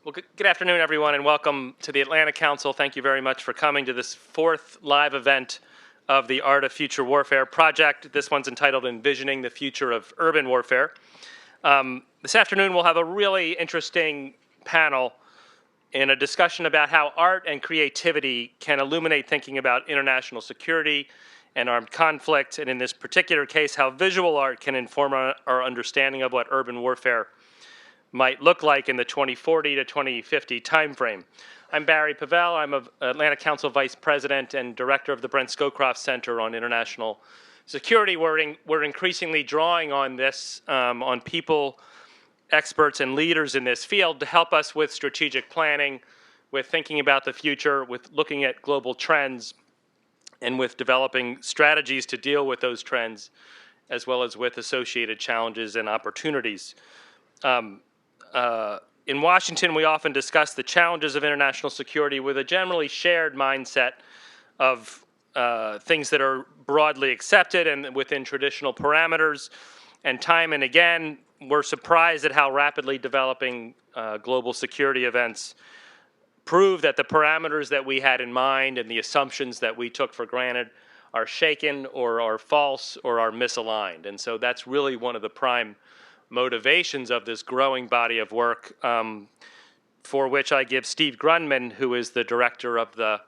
Well, good afternoon, everyone, and welcome to the Atlanta Council. Thank you very much for coming to this fourth live event of the Art of Future Warfare project. This one's entitled Envisioning the Future of Urban Warfare. This afternoon, we'll have a really interesting panel in a discussion about how art and creativity can illuminate thinking about international security and armed conflict, and in this particular case, how visual art can inform our understanding of what urban warfare might look like in the 2040 to 2050 timeframe. I'm Barry Pavel. I'm an Atlanta Council Vice President and Director of the Brent Scowcroft Center on International Security. We're increasingly drawing on this, on people, experts, and leaders in this field to help us with strategic planning, with thinking about the future, with looking at global trends, and with developing strategies to deal with those trends, as well as with associated challenges and opportunities. In Washington, we often discuss the challenges of international security with a generally shared mindset of things that are broadly accepted and within traditional parameters. And time and again, we're surprised at how rapidly developing global security events prove that the parameters that we had in mind and the assumptions that we took for granted are shaken or are false or are misaligned. And so that's really one of the prime motivations of this growing body of work, for which I give Steve Grundman, who is the director of the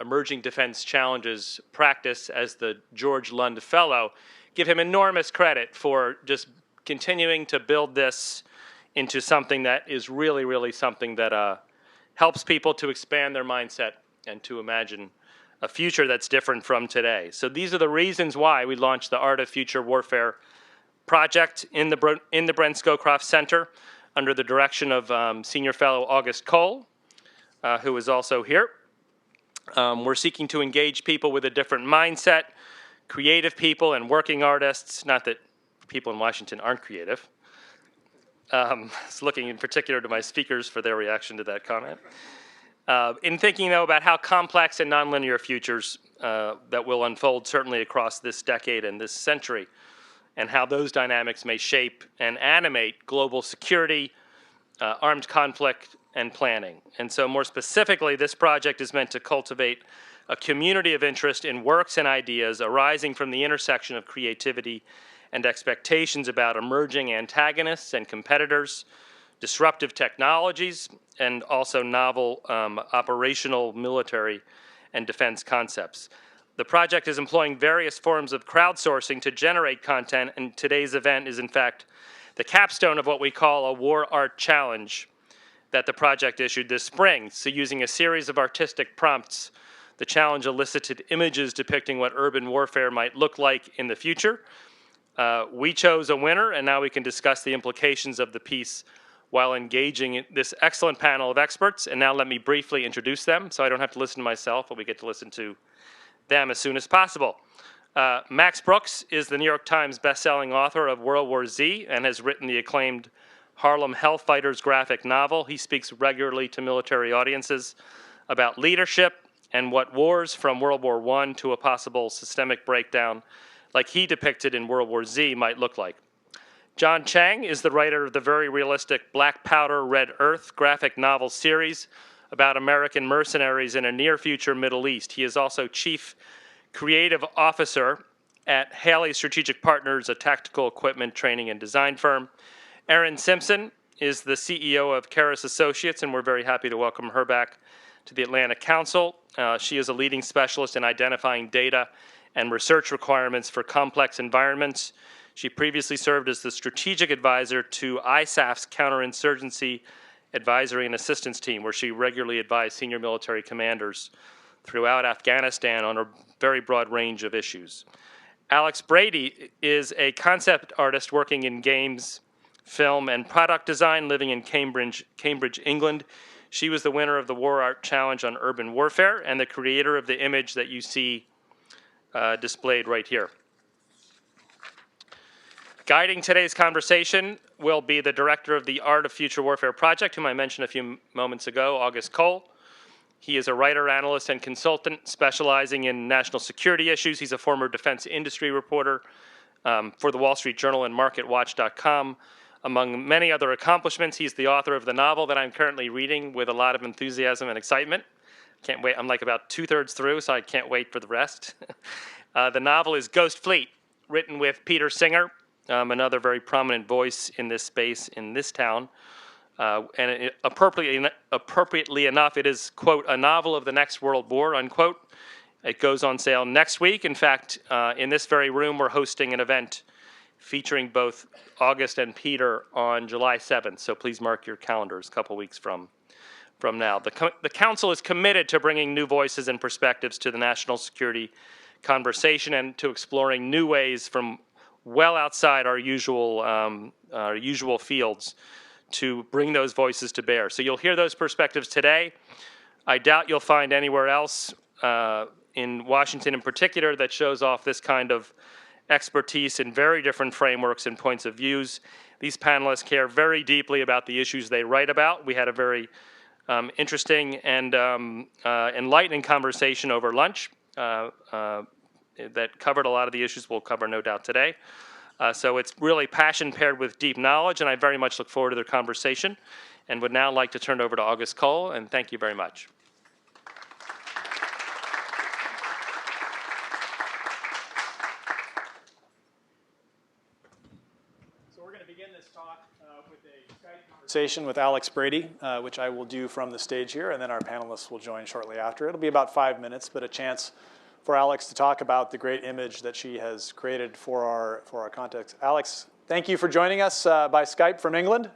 Emerging Defense Challenges practice as the George Lund Fellow, give him enormous credit for just continuing to build this into something that is really, really something that helps people to expand their mindset and to imagine a future that's different from today. So these are the reasons why we launched the Art of Future Warfare project in the Brent Scowcroft Center under the direction of Senior Fellow August Cole, who is also here. We're seeking to engage people with a different mindset, creative people and working artists, not that people in Washington aren't creative. I was looking in particular to my speakers for their reaction to that comment. In thinking, though, about how complex and nonlinear futures that will unfold certainly across this decade and this century, and how those dynamics may shape and animate global security, armed conflict, and planning. And so more specifically, this project is meant to cultivate a community of interest in works and ideas arising from the intersection of creativity and expectations about emerging antagonists and competitors, disruptive technologies, and also novel operational military and defense concepts. The project is employing various forms of crowdsourcing to generate content, and today's event is, in fact, the capstone of what we call a War Art Challenge that the project issued this spring. So using a series of artistic prompts, the challenge elicited images depicting what urban warfare might look like in the future. We chose a winner, and now we can discuss the implications of the piece while engaging this excellent panel of experts. And now let me briefly introduce them, so I don't have to listen to myself, but we get to listen to them as soon as possible. Max Brooks is the New York Times bestselling author of World War Z and has written the acclaimed Harlem Hellfighters graphic novel. He speaks regularly to military audiences about leadership and what wars from World War I to a possible systemic breakdown like he depicted in World War Z might look like. Jon Chang is the writer of the very realistic Black Powder, Red Earth graphic novel series about American mercenaries in a near-future Middle East. He is also Chief Creative Officer at Haley Strategic Partners, a tactical equipment training and design firm. Erin Simpson is the CEO of Karis Associates, and we're very happy to welcome her back to the Atlanta Council. She is a leading specialist in identifying data and research requirements for complex environments. She previously served as the strategic advisor to ISAF's counterinsurgency advisory and assistance team, where she regularly advised senior military commanders throughout Afghanistan on a very broad range of issues. Alex Brady is a concept artist working in games, film, and product design, living in Cambridge, England. She was the winner of the War Art Challenge on Urban Warfare and the creator of the image that you see displayed right here. Guiding today's conversation will be the director of the Art of Future Warfare project, whom I mentioned a few moments ago, August Cole. He is a writer, analyst, and consultant specializing in national security issues. He's a former defense industry reporter for the Wall Street Journal and MarketWatch.com, Among many other accomplishments, he's the author of the novel that I'm currently reading with a lot of enthusiasm and excitement. Can't wait. I'm like about 2/3 through, so I can't wait for the rest. The novel is Ghost Fleet, written with Peter Singer, another very prominent voice in this space in this town. And appropriately enough, it is, quote, a novel of the next World War, unquote. It goes on sale next week. In fact, in this very room, we're hosting an event featuring both August and Peter on July 7th. So please mark your calendars a couple weeks from now. The Council is committed to bringing new voices and perspectives to the national security conversation and to exploring new ways from well outside our usual fields to bring those voices to bear. So you'll hear those perspectives today. I doubt you'll find anywhere else in Washington in particular that shows off this kind of expertise in very different frameworks and points of views. These panelists care very deeply about the issues they write about. We had a very interesting and enlightening conversation over lunch that covered a lot of the issues we'll cover, no doubt, today. So it's really passion paired with deep knowledge, and I very much look forward to their conversation and would now like to turn it over to August Cole, and thank you very much. So we're going to begin this talk with a Skype conversation with Alex Brady, which I will do from the stage here, and then our panelists will join shortly after. It'll be about 5 minutes, but a chance for Alex to talk about the great image that she has created for our context. Alex, thank you for joining us by Skype from England.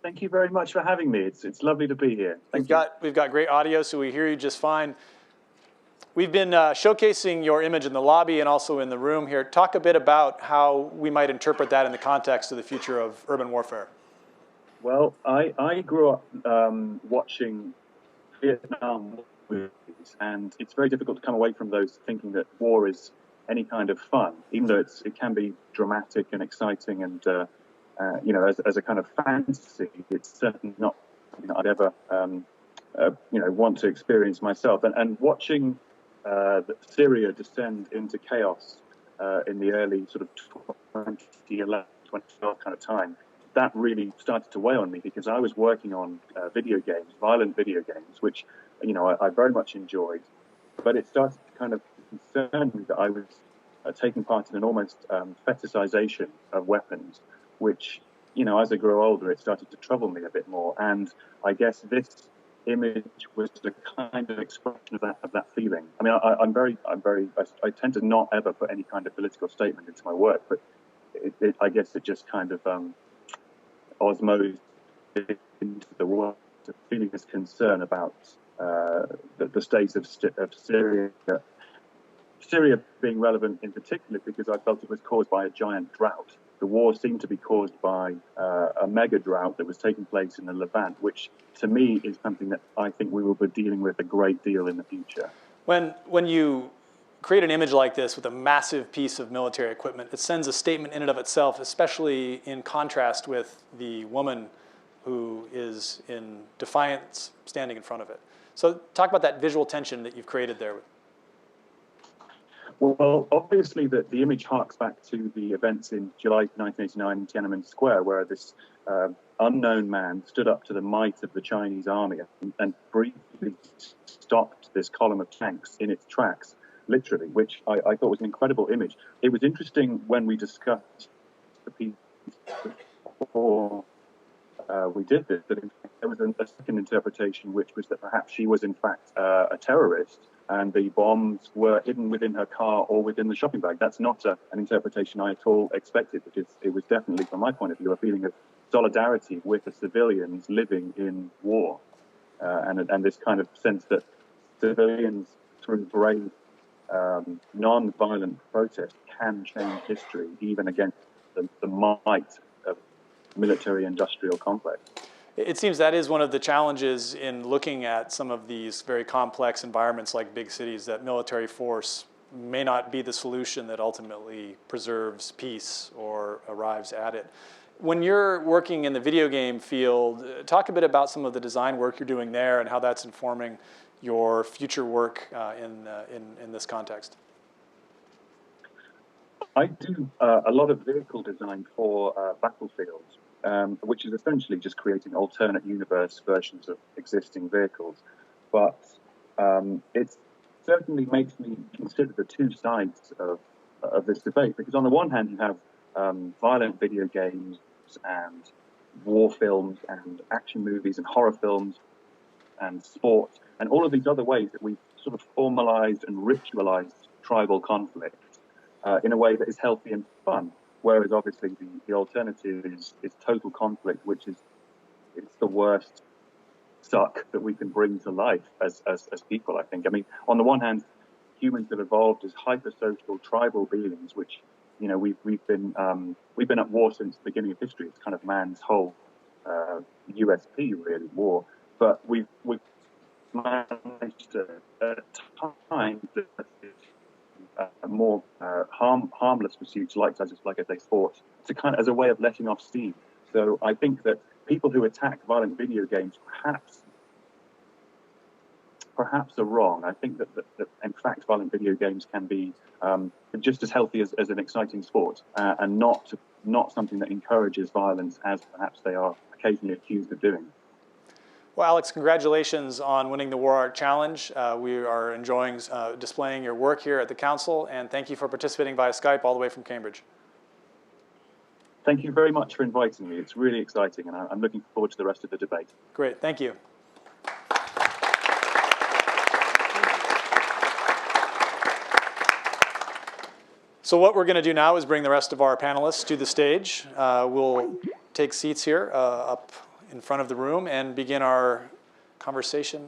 Thank you very much for having me. It's lovely to be here. We've got great audio, so we hear you just fine. We've been showcasing your image in the lobby and also in the room here. Talk a bit about how we might interpret that in the context of the future of urban warfare. Well, I grew up watching Vietnam movies, and it's very difficult to come away from those thinking that war is any kind of fun, even though it can be dramatic and exciting and you know, as a kind of fantasy. It's certainly not something that I'd ever you know, want to experience myself. And watching Syria descend into chaos in the early sort of 2011, 2012 kind of time, that really started to weigh on me because I was working on video games, violent video games, which, you know, I very much enjoyed. But it started to kind of concern me that I was taking part in an almost fetishization of weapons, which, you know, as I grew older, it started to trouble me a bit more. And I guess this image was the kind of expression of that feeling. I mean, I tend to not ever put any kind of political statement into my work, but I guess it just kind of osmosed into the world, feeling this concern about the state of Syria. Syria being relevant in particular because I felt it was caused by a giant drought. The war seemed to be caused by a mega drought that was taking place in the Levant, which to me is something that I think we will be dealing with a great deal in the future. When you create an image like this with a massive piece of military equipment, it sends a statement in and of itself, especially in contrast with the woman who is in defiance standing in front of it. So talk about that visual tension that you've created there. Well, obviously the image harks back to the events in July 1989 in Tiananmen Square, where this unknown man stood up to the might of the Chinese army and briefly stopped this column of tanks in its tracks, literally, which I thought was an incredible image. It was interesting when we discussed the piece before we did this, that in fact there was a second interpretation, which was that perhaps she was in fact a terrorist, and the bombs were hidden within her car or within the shopping bag. That's not an interpretation I at all expected, because it was definitely, from my point of view, a feeling of solidarity with the civilians living in war, and this kind of sense that civilians, through brave, non-violent protest, can change history, even against the might of military-industrial complex. It seems that is one of the challenges in looking at some of these very complex environments like big cities, that military force may not be the solution that ultimately preserves peace or arrives at it. When you're working in the video game field, talk a bit about some of the design work you're doing there and how that's informing your future work in this context. I do a lot of vehicle design for battlefields, which is essentially just creating alternate universe versions of existing vehicles. But it certainly makes me consider the two sides of this debate, because on the one hand, you have violent video games and war films and action movies and horror films and sport and all of these other ways that we've sort of formalized and ritualized tribal conflict in a way that is healthy and fun. Whereas obviously the alternative is total conflict, which is it's the worst suck that we can bring to life as people, I think. I mean, on the one hand, humans have evolved as hypersocial tribal beings, which, you know, we've been at war since the beginning of history. It's kind of man's whole USP, really, war. But we've managed to, at times, more harmless pursuits, like as I say, sport, to kind of, as a way of letting off steam. So I think that people who attack violent video games perhaps are wrong. I think that in fact violent video games can be just as healthy as an exciting sport, and not something that encourages violence as perhaps they are occasionally accused of doing. Well, Alex, congratulations on winning the War Art Challenge. We are enjoying displaying your work here at the Council, and thank you for participating via Skype all the way from Cambridge. Thank you very much for inviting me. It's really exciting, and I'm looking forward to the rest of the debate. Great, thank you. So what we're going to do now is bring the rest of our panelists to the stage. We'll take seats here up in front of the room and begin our conversation.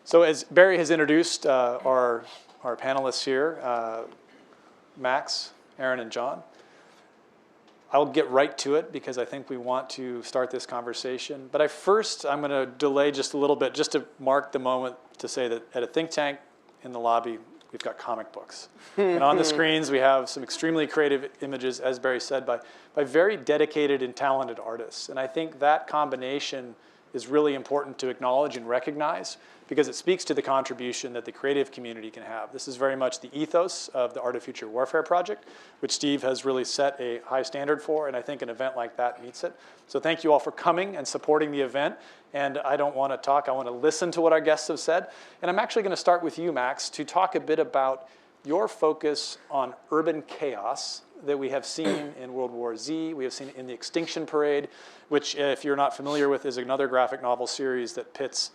So as Barry has introduced our panelists here, Max, Aaron, and John, I'll get right to it because I think we want to start this conversation. But I'm going to delay just a little bit just to mark the moment to say that at a think tank in the lobby, we've got comic books. And on the screens, we have some extremely creative images, as Barry said, by very dedicated and talented artists. And I think that combination is really important to acknowledge and recognize because it speaks to the contribution that the creative community can have. This is very much the ethos of the Art of Future Warfare project, which Steve has really set a high standard for, and I think an event like that meets it. So thank you all for coming and supporting the event. And I don't want to talk, I want to listen to what our guests have said. And I'm actually going to start with you, Max, to talk a bit about your focus on urban chaos that we have seen in World War Z, we have seen in the Extinction Parade, which, if you're not familiar with, is another graphic novel series that pits,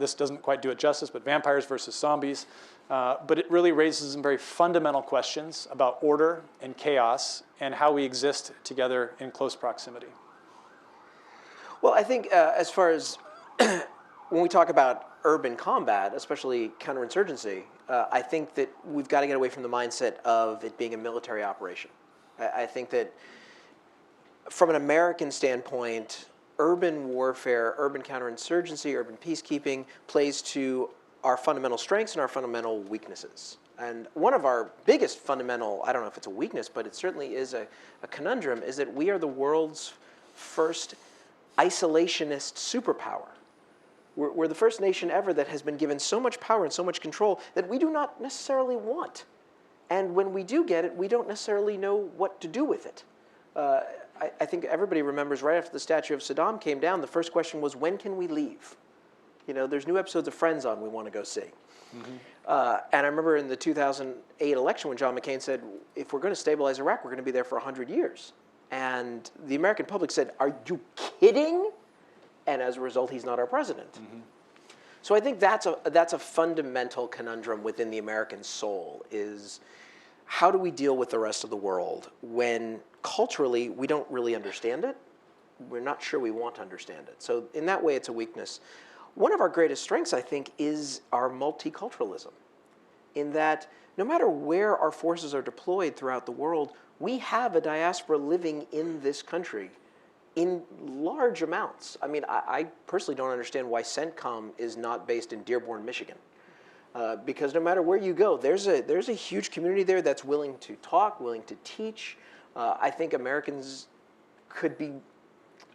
this doesn't quite do it justice, but vampires versus zombies. But it really raises some very fundamental questions about order and chaos and how we exist together in close proximity. Well, I think as far as when we talk about urban combat, especially counterinsurgency, I think that we've got to get away from the mindset of it being a military operation. I think that from an American standpoint, urban warfare, urban counterinsurgency, urban peacekeeping plays to our fundamental strengths and our fundamental weaknesses. And one of our biggest fundamental, I don't know if it's a weakness, but it certainly is a conundrum, is that we are the world's first isolationist superpower. We're the first nation ever that has been given so much power and so much control that we do not necessarily want. And when we do get it, we don't necessarily know what to do with it. I think everybody remembers right after the statue of Saddam came down, the first question was, when can we leave? You know, there's new episodes of Friends on we want to go see. Mm-hmm. And I remember in the 2008 election when John McCain said, if we're going to stabilize Iraq, we're going to be there for 100 years. And the American public said, are you kidding? And as a result, he's not our president. Mm-hmm. So I think that's a fundamental conundrum within the American soul is how do we deal with the rest of the world when culturally we don't really understand it? We're not sure we want to understand it. So in that way, it's a weakness. One of our greatest strengths, I think, is our multiculturalism, in that no matter where our forces are deployed throughout the world, we have a diaspora living in this country in large amounts. I mean, I personally don't understand why CENTCOM is not based in Dearborn, Michigan. Because no matter where you go, there's a huge community there that's willing to talk, willing to teach. I think Americans could be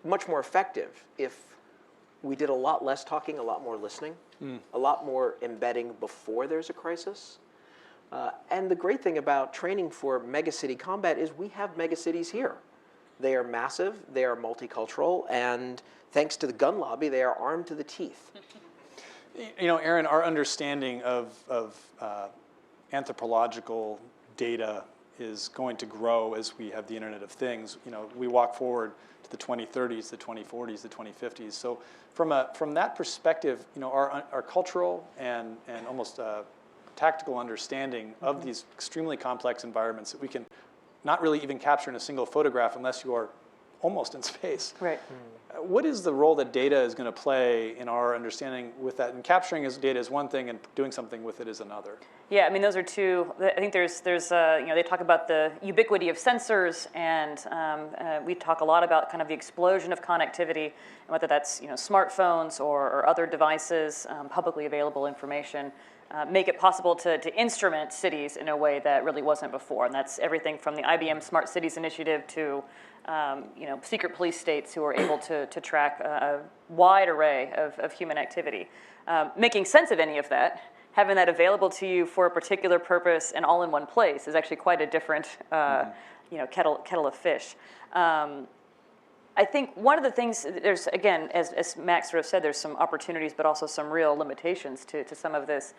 much more effective if we did a lot less talking, a lot more listening, a lot more embedding before there's a crisis. And the great thing about training for megacity combat is we have megacities here. They are massive, they are multicultural, and thanks to the gun lobby, they are armed to the teeth. You know, Aaron, our understanding of anthropological data is going to grow as we have the Internet of Things. You know, we walk forward to the 2030s, the 2040s, the 2050s. So from that perspective, you know, our cultural and almost tactical understanding of these extremely complex environments that we can not really even capture in a single photograph unless you are almost in space. Right. What is the role that data is going to play in our understanding with that? And capturing data is one thing, and doing something with it is another. Yeah, I mean, those are two. I think there's you know, they talk about the ubiquity of sensors, and we talk a lot about kind of the explosion of connectivity, and whether that's, you know, smartphones or other devices, publicly available information, make it possible to instrument cities in a way that really wasn't before, and that's everything from the IBM Smart Cities initiative to you know, secret police states who are able to track a wide array of human activity. Making sense of any of that, having that available to you for a particular purpose and all in one place is actually quite a different you know, kettle of fish. I think one of the things, there's, again, as Max sort of said, there's some opportunities but also some real limitations to some of this.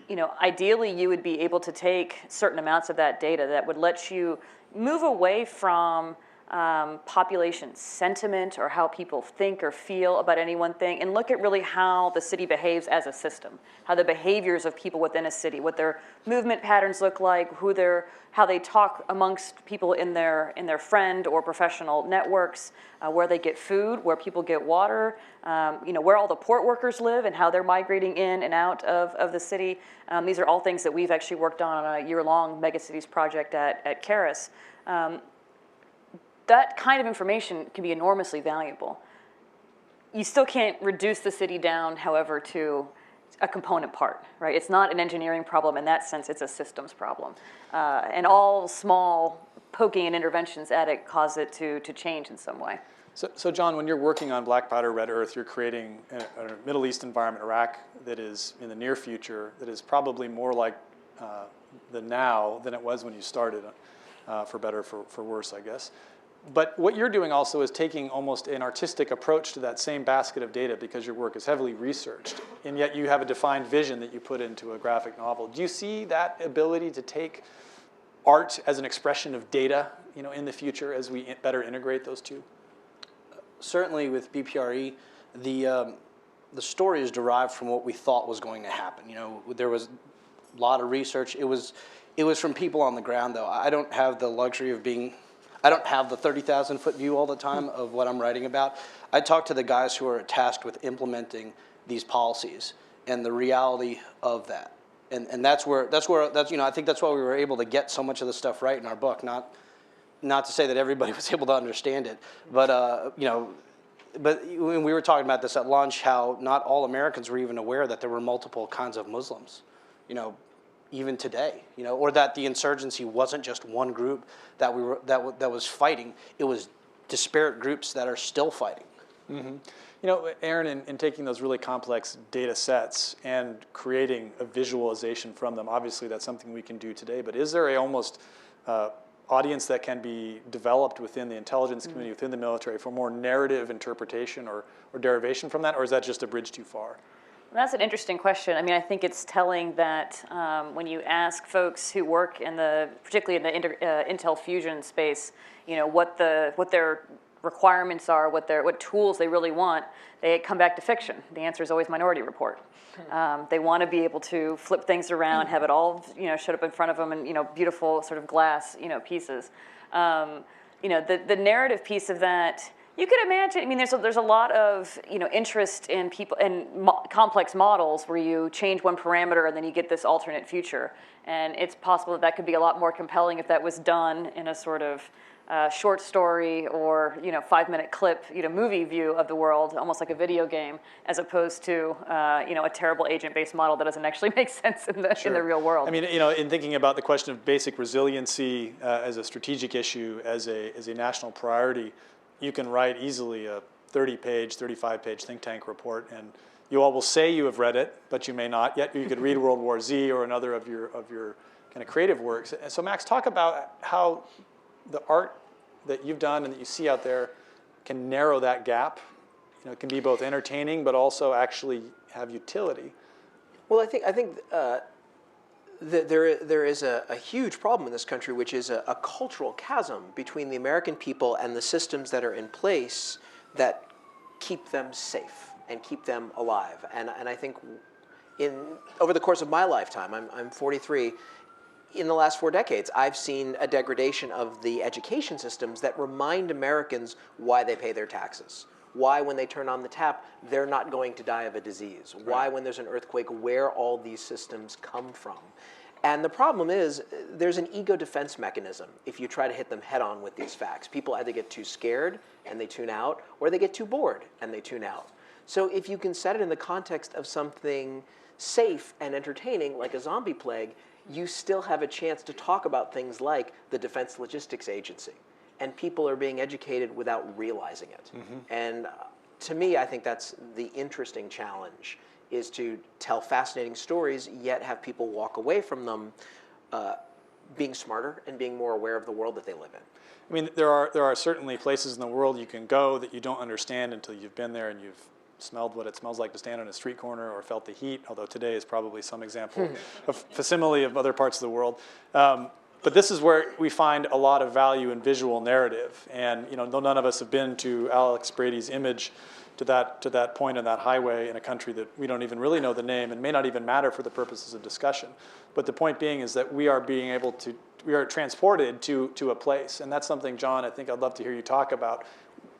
You know, ideally you would be able to take certain amounts of that data that would let you move away from population sentiment or how people think or feel about any one thing, and look at really how the city behaves as a system, how the behaviors of people within a city, what their movement patterns look like, how they talk amongst people in their friend or professional networks, where they get food, where people get water, you know, where all the port workers live and how they're migrating in and out of the city. These are all things that we've actually worked on a year-long megacities project at Karis. That kind of information can be enormously valuable. You still can't reduce the city down, however, to a component part, right? It's not an engineering problem in that sense, it's a systems problem. And all small poking and interventions at it cause it to change in some way. So John, when you're working on Black Powder Red Earth, you're creating a Middle East environment, Iraq, that is in the near future, that is probably more like the now than it was when you started, for better, for worse, I guess. But what you're doing also is taking almost an artistic approach to that same basket of data because your work is heavily researched, and yet you have a defined vision that you put into a graphic novel. Do you see that ability to take art as an expression of data, you know, in the future as we better integrate those two? Certainly with BPRE, the story is derived from what we thought was going to happen. You know, there was a lot of research. It was from people on the ground, though. I don't have the luxury of I don't have the 30,000-foot view all the time of what I'm writing about. I talk to the guys who are tasked with implementing these policies and the reality of that. And that's you know, I think that's why we were able to get so much of the stuff right in our book. Not to say that everybody was able to understand it, but you know, but when we were talking about this at lunch, how not all Americans were even aware that there were multiple kinds of Muslims, you know, even today, you know, or that the insurgency wasn't just one group that was fighting. It was disparate groups that are still fighting. Mm-hmm. You know, Aaron, in taking those really complex data sets and creating a visualization from them, obviously that's something we can do today, but is there a almost audience that can be developed within the intelligence community, within the military, for more narrative interpretation or derivation from that, or is that just a bridge too far? That's an interesting question. I mean, I think it's telling that when you ask folks who work particularly in the Intel Fusion space, you know, what their requirements are, what tools they really want, they come back to fiction. The answer is always Minority Report. They want to be able to flip things around, have it all, you know, showed up in front of them in, you know, beautiful sort of glass, you know, pieces. You know, the narrative piece of that. You could imagine. I mean, there's a lot of, you know, interest in people and complex models where you change one parameter and then you get this alternate future. And it's possible that could be a lot more compelling if that was done in a sort of short story or, you know, 5-minute clip, you know, movie view of the world, almost like a video game, as opposed to you know, a terrible agent-based model that doesn't actually make sense in the real world. I mean, you know, in thinking about the question of basic resiliency as a strategic issue, as a national priority, you can write easily a 30-page, 35-page think tank report, and you all will say you have read it, but you may not yet. You could read World War Z or another of your kind of creative works. And so Max, talk about how the art that you've done and that you see out there can narrow that gap. It can be both entertaining, but also actually have utility. Well, I think there is a huge problem in this country, which is a cultural chasm between the American people and the systems that are in place that keep them safe and keep them alive. And I think over the course of my lifetime, I'm 43, in the last 4 decades, I've seen a degradation of the education systems that remind Americans why they pay their taxes. Why, when they turn on the tap, they're not going to die of a disease. Right. Why, when there's an earthquake, where all these systems come from. And the problem is, there's an ego defense mechanism if you try to hit them head on with these facts. People either get too scared and they tune out, or they get too bored and they tune out. So if you can set it in the context of something safe and entertaining, like a zombie plague, you still have a chance to talk about things like the Defense Logistics Agency. And people are being educated without realizing it. Mm-hmm. And to me, I think that's the interesting challenge, is to tell fascinating stories, yet have people walk away from them being smarter and being more aware of the world that they live in. I mean, there are certainly places in the world you can go that you don't understand until you've been there and you've smelled what it smells like to stand on a street corner or felt the heat, although today is probably some example of facsimile of other parts of the world. But this is where we find a lot of value in visual narrative. And though none of us have been to Alex Brady's image to that point on that highway in a country that we don't even really know the name and may not even matter for the purposes of discussion. But the point being is that we are transported to a place. And that's something, John, I think I'd love to hear you talk about.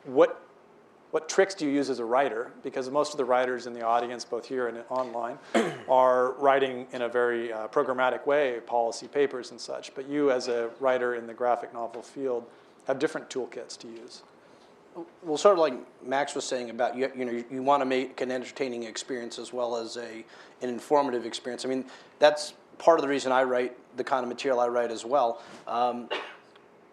What tricks do you use as a writer? Because most of the writers in the audience, both here and online, are writing in a very programmatic way, policy papers and such. But you, as a writer in the graphic novel field, have different toolkits to use. Well, sort of like Max was saying about, you want to make an entertaining experience as well as an informative experience. I mean, that's part of the reason I write the kind of material I write as well.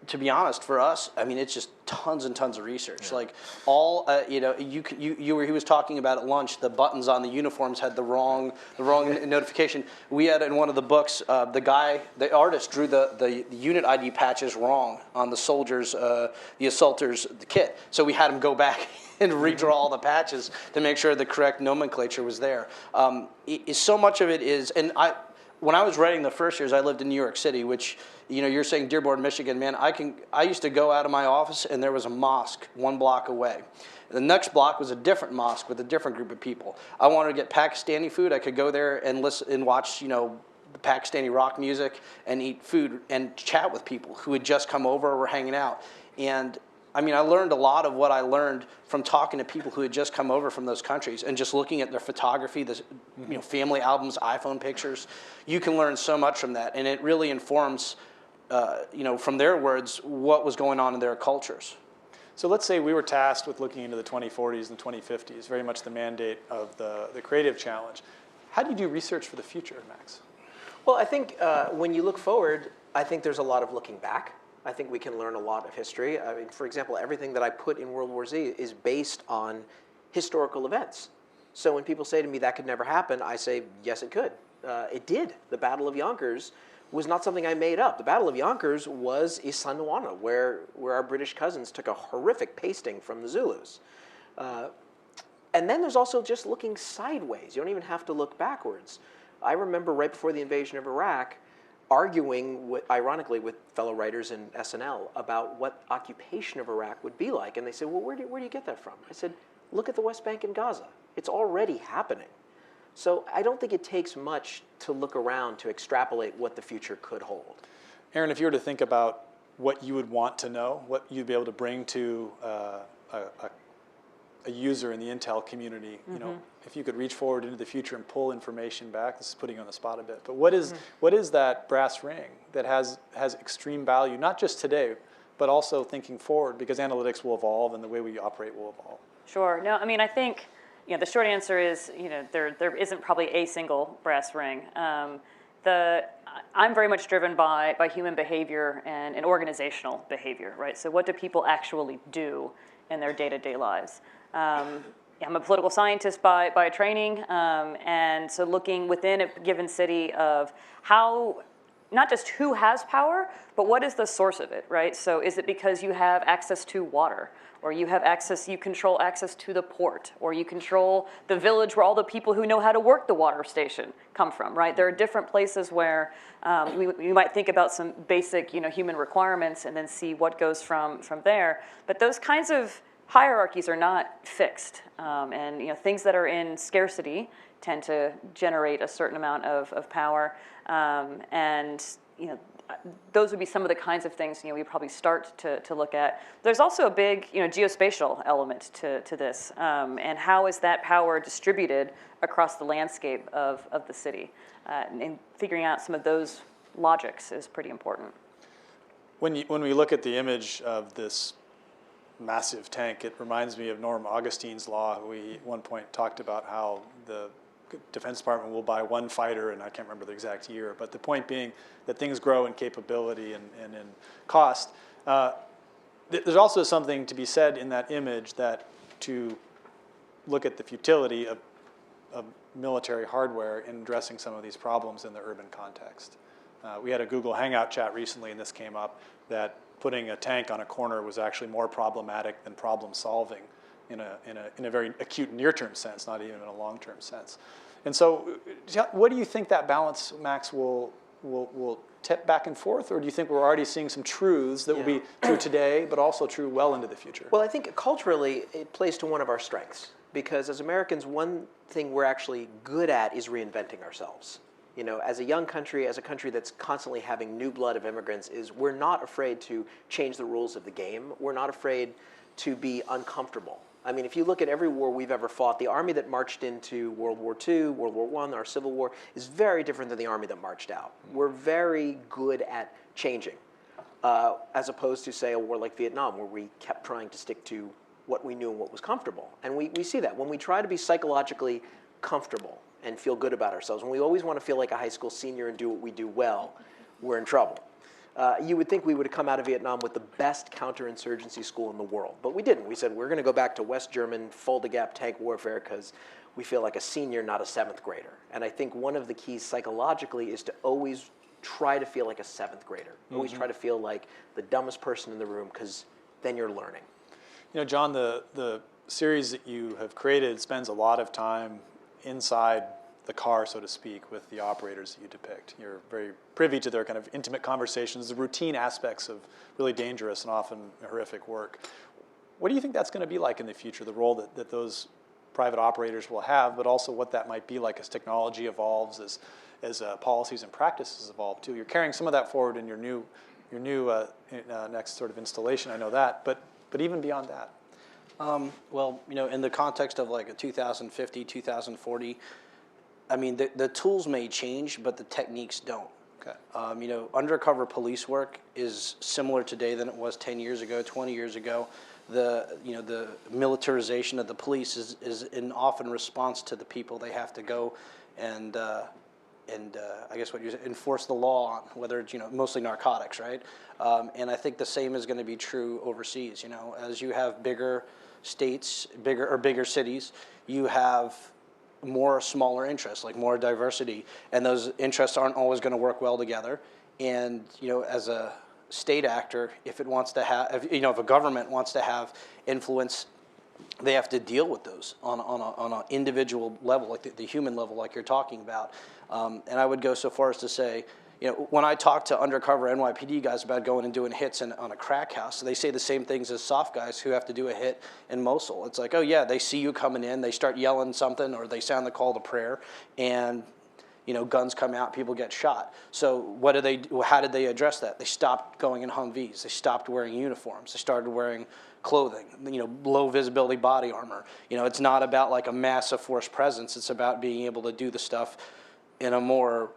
To be honest, for us, I mean, it's just tons and tons of research. Yeah. Like all, he was talking about at lunch, the buttons on the uniforms had the wrong notification. We had in one of the books, the artist drew the unit ID patches wrong on the soldiers, the assaulters' kit. So we had him go back and redraw all the patches to make sure the correct nomenclature was there. So much of it is, and when I was writing the first years, I lived in New York City, which, you're saying Dearborn, Michigan, man, I used to go out of my office and there was a mosque 1 block away. The next block was a different mosque with a different group of people. I wanted to get Pakistani food. I could go there and listen and watch, the Pakistani rock music and eat food and chat with people who had just come over or were hanging out. And I mean, I learned a lot of what I learned from talking to people who had just come over from those countries and just looking at their photography, family albums, iPhone pictures. You can learn so much from that, and it really informs, from their words, what was going on in their cultures. So let's say we were tasked with looking into the 2040s and 2050s, very much the mandate of the creative challenge. How do you do research for the future, Max? Well, I think when you look forward, I think there's a lot of looking back. I think we can learn a lot of history. I mean, for example, everything that I put in World War Z is based on historical events. So when people say to me that could never happen, I say, yes, it could. It did. The Battle of Yonkers was not something I made up. The Battle of Yonkers was Isandlwana, where our British cousins took a horrific pasting from the Zulus. And then there's also just looking sideways. You don't even have to look backwards. I remember right before the invasion of Iraq, arguing, ironically, with fellow writers in SNL about what occupation of Iraq would be like. And they said, well, where do you get that from? I said, look at the West Bank and Gaza. It's already happening. So I don't think it takes much to look around to extrapolate what the future could hold. Aaron, if you were to think about what you would want to know, what you'd be able to bring to a user in the Intel community, if you could reach forward into the future and pull information back, this is putting you on the spot a bit, but what is that brass ring that has extreme value, not just today, but also thinking forward, because analytics will evolve and the way we operate will evolve? Sure. No, I mean, I think the short answer is there isn't probably a single brass ring. I'm very much driven by human behavior and organizational behavior, right? So what do people actually do in their day-to-day lives? I'm a political scientist by training, and so looking within a given city of how, not just who has power, but what is the source of it, right? So is it because you have access to water, or you have access, you control access to the port, or you control the village where all the people who know how to work the water station come from, right? There are different places where we might think about some basic, human requirements and then see what goes from there. But those kinds of hierarchies are not fixed, and things that are in scarcity tend to generate a certain amount of power, and those would be some of the kinds of things we probably start to look at. There's also a big geospatial element to this, and how is that power distributed across the landscape of the city, and figuring out some of those logics is pretty important. When we look at the image of this massive tank, it reminds me of Norm Augustine's law, who he at one point talked about how the Defense Department will buy one fighter, and I can't remember the exact year, but the point being that things grow in capability and in cost. There's also something to be said in that image that to look at the futility of military hardware in addressing some of these problems in the urban context. We had a Google Hangout chat recently, and this came up, that putting a tank on a corner was actually more problematic than problem solving in a very acute near-term sense, not even in a long-term sense. And so what do you think that balance, Max, will tip back and forth, or do you think we're already seeing some truths that will be true today, but also true well into the future? Well, I think culturally it plays to one of our strengths, because as Americans, one thing we're actually good at is reinventing ourselves. As a young country, as a country that's constantly having new blood of immigrants, is we're not afraid to change the rules of the game. We're not afraid to be uncomfortable. I mean, if you look at every war we've ever fought, the army that marched into World War II, World War I, our Civil War, is very different than the army that marched out. We're very good at changing, as opposed to, say, a war like Vietnam, where we kept trying to stick to what we knew and what was comfortable. And we see that. When we try to be psychologically comfortable and feel good about ourselves, when we always want to feel like a high school senior and do what we do well, we're in trouble. You would think we would have come out of Vietnam with the best counterinsurgency school in the world, but we didn't. We said we're going to go back to West German fold-the-gap tank warfare because we feel like a senior, not a 7th grader. And I think one of the keys psychologically is to always try to feel like a 7th grader. Always try to feel like the dumbest person in the room, because then you're learning. John, the series that you have created spends a lot of time inside the car, so to speak, with the operators that you depict. You're very privy to their kind of intimate conversations, the routine aspects of really dangerous and often horrific work. What do you think that's going to be like in the future, the role that those private operators will have, but also what that might be like as technology evolves, as policies and practices evolve too? You're carrying some of that forward in your new next sort of installation, I know that, but even beyond that. Well, in the context of like a 2050, 2040, I mean, the tools may change, but the techniques don't. Okay. Undercover police work is similar today than it was 10 years ago, 20 years ago. The militarization of the police is in often response to the people they have to go and I guess what you enforce the law on, whether it's mostly narcotics, right? And I think the same is going to be true overseas. As you have bigger states, bigger cities, you have more smaller interests, like more diversity, and those interests aren't always going to work well together. And as a state actor, if it wants to have, if a government wants to have influence, they have to deal with those on an individual level, like the human level, like you're talking about. And I would go so far as to say, when I talk to undercover NYPD guys about going and doing hits on a crack house, they say the same things as soft guys who have to do a hit in Mosul. It's like, oh yeah, they see you coming in, they start yelling something, or they sound the call to prayer, and guns come out, people get shot. So what do they do? How did they address that? They stopped going in Humvees. They stopped wearing uniforms. They started wearing clothing, low visibility body armor. It's not about like a massive force presence. It's about being able to do the stuff in a more,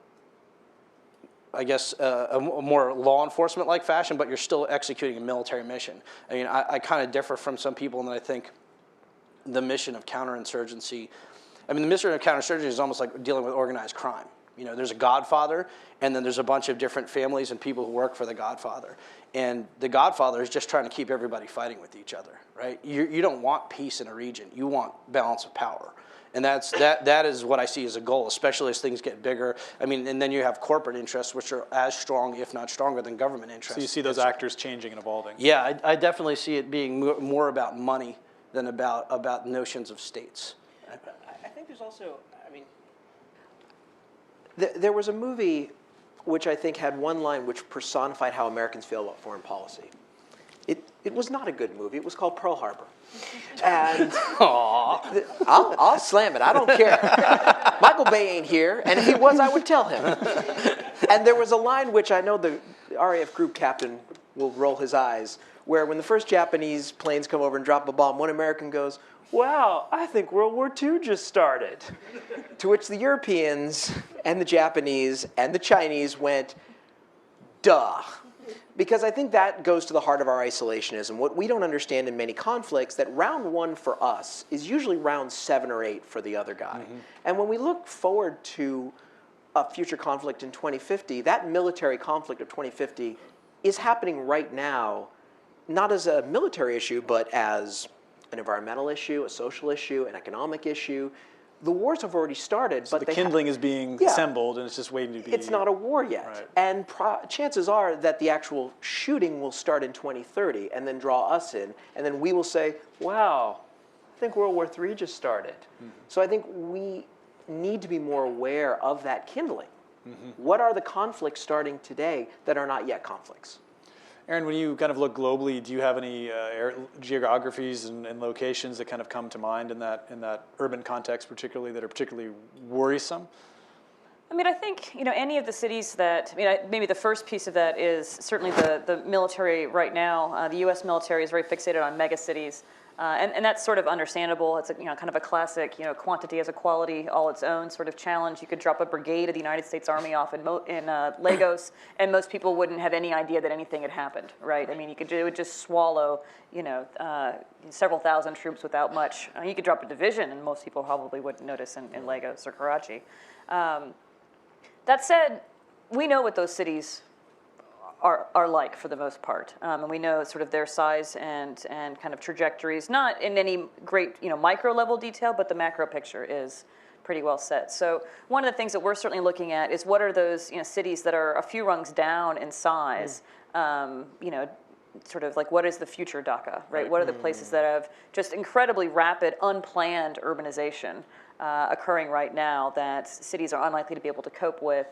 I guess, a more law enforcement-like fashion, but you're still executing a military mission. I mean, I kind of differ from some people in that I think the mission of counterinsurgency, the mission of counterinsurgency is almost like dealing with organized crime. You know, there's a godfather, and then there's a bunch of different families and people who work for the godfather. And the godfather is just trying to keep everybody fighting with each other, right? You don't want peace in a region. You want balance of power. And that is what I see as a goal, especially as things get bigger. I mean, and then you have corporate interests, which are as strong, if not stronger, than government interests. So you see those actors changing and evolving. Yeah, I definitely see it being more about money than about notions of states. I think there's also, I mean, there was a movie which I think had one line which personified how Americans feel about foreign policy. It was not a good movie. It was called Pearl Harbor. And I'll slam it. I don't care. Michael Bay ain't here, and if he was, I would tell him. And there was a line which I know the RAF group captain will roll his eyes, where when the first Japanese planes come over and drop a bomb, one American goes, "Wow, I think World War II just started." To which the Europeans and the Japanese and the Chinese went, "Duh." Because I think that goes to the heart of our isolationism. What we don't understand in many conflicts, that round one for us is usually round 7 or 8 for the other guy. Mm-hmm. And when we look forward to a future conflict in 2050, that military conflict of 2050 is happening right now, not as a military issue, but as an environmental issue, a social issue, an economic issue. The wars have already started, so but the kindling is being assembled, and it's just waiting to be. It's not a war yet, right. And chances are that the actual shooting will start in 2030, and then draw us in, and then we will say, "Wow, I think World War III just started." Mm-hmm. So I think we need to be more aware of that kindling. Mm-hmm. What are the conflicts starting today that are not yet conflicts? Aaron, when you kind of look globally, do you have any geographies and locations that kind of come to mind in that urban context, particularly that are particularly worrisome? I mean, I think any of the cities that maybe the first piece of that is certainly the military right now. The U.S. military is very fixated on megacities. And that's sort of understandable. It's kind of a classic, quantity as a quality, all its own sort of challenge. You could drop a brigade of the United States Army off in Lagos, and most people wouldn't have any idea that anything had happened, right? I mean, it would just swallow, several thousand troops without much. You could drop a division, and most people probably wouldn't notice in Lagos or Karachi. That said, we know what those cities are like for the most part, and we know sort of their size and kind of trajectories, not in any great micro level detail, but the macro picture is pretty well set. So one of the things that we're certainly looking at is what are those cities that are a few rungs down in size, sort of like what is the future Dhaka, right? What are the places that have just incredibly rapid, unplanned urbanization occurring right now that cities are unlikely to be able to cope with?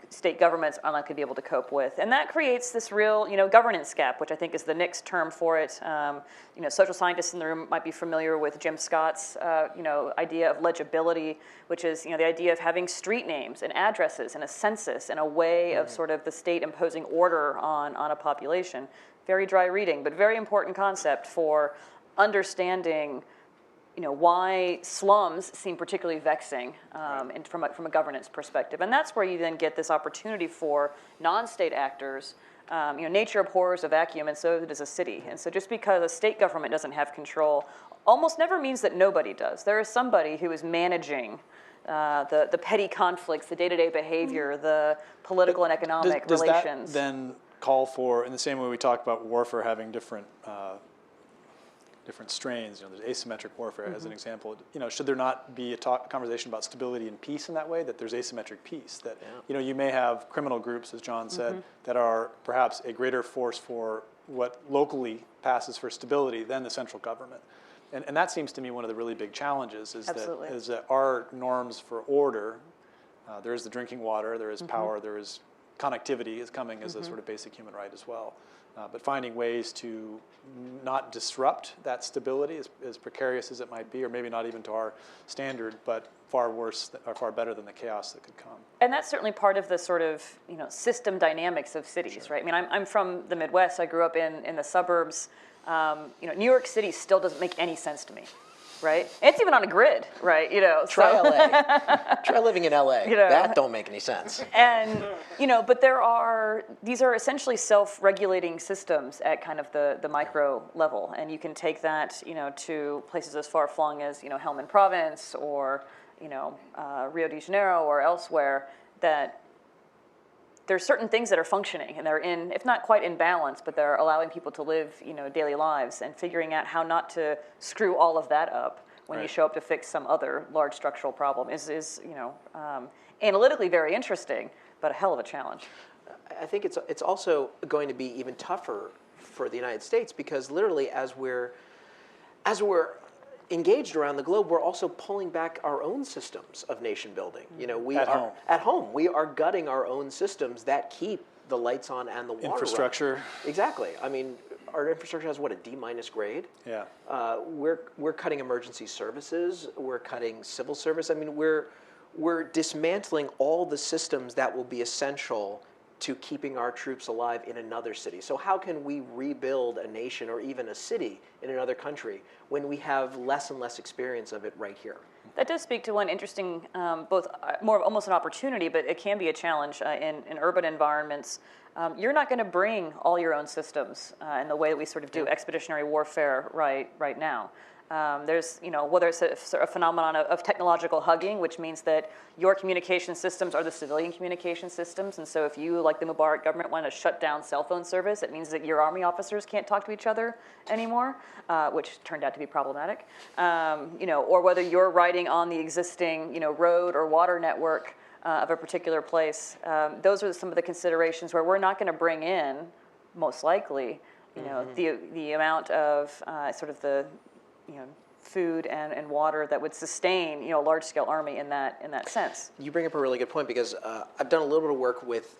State governments are unlikely to be able to cope with. And that creates this real, governance gap, which I think is the next term for it. Social scientists in the room might be familiar with Jim Scott's, idea of legibility, which is, the idea of having street names and addresses and a census and a way of sort of the state imposing order on a population. Very dry reading, but very important concept for understanding why slums seem particularly vexing and from a governance perspective. And that's where you then get this opportunity for non-state actors. Nature abhors a vacuum, and so does a city. And so just because a state government doesn't have control almost never means that nobody does. There is somebody who is managing the petty conflicts, the day-to-day behavior, the political and economic relations. Does that then call for, in the same way we talk about warfare having different strains, there's asymmetric warfare as an example. Should there not be a conversation about stability and peace in that way, that there's asymmetric peace, that you may have criminal groups, as John said, that are perhaps a greater force for what locally passes for stability than the central government. And that seems to me one of the really big challenges is that our norms for order, there is the drinking water, there is power, there is connectivity is coming as a sort of basic human right as well. But finding ways to not disrupt that stability, as precarious as it might be, or maybe not even to our standard, but far worse or far better than the chaos that could come. And that's certainly part of the sort of system dynamics of cities, right? I mean, I'm from the Midwest. I grew up in the suburbs. New York City still doesn't make any sense to me. Right? It's even on a grid, right? Try LA. Try living in LA. That don't make any sense. And, but these are essentially self-regulating systems at kind of the micro level. And you can take that, to places as far-flung as, Helmand Province or, Rio de Janeiro or elsewhere, that there's certain things that are functioning and they're in, if not quite in balance, but they're allowing people to live, daily lives, and figuring out how not to screw all of that up when you show up to fix some other large structural problem is analytically very interesting, but a hell of a challenge. I think it's also going to be even tougher for the United States, because literally as we're engaged around the globe, we're also pulling back our own systems of nation building. At home we are gutting our own systems that keep the lights on and the water Infrastructure. running. Exactly. I mean, our infrastructure has what, a D- grade? Yeah. We're cutting emergency services. We're cutting civil service. I mean, we're dismantling all the systems that will be essential to keeping our troops alive in another city. So how can we rebuild a nation or even a city in another country when we have less and less experience of it right here? That does speak to one interesting, both more of almost an opportunity, but it can be a challenge in urban environments. You're not going to bring all your own systems in the way that we sort of do expeditionary warfare right now. There's, whether it's a phenomenon of technological hugging, which means that your communication systems are the civilian communication systems. And so if you, like the Mubarak government, want to shut down cell phone service, it means that your army officers can't talk to each other anymore, which turned out to be problematic. Or whether you're riding on the existing, road or water network of a particular place. Those are some of the considerations where we're not going to bring in, most likely, the amount of sort of the food and water that would sustain, a large-scale army in that sense. You bring up a really good point, because I've done a little bit of work with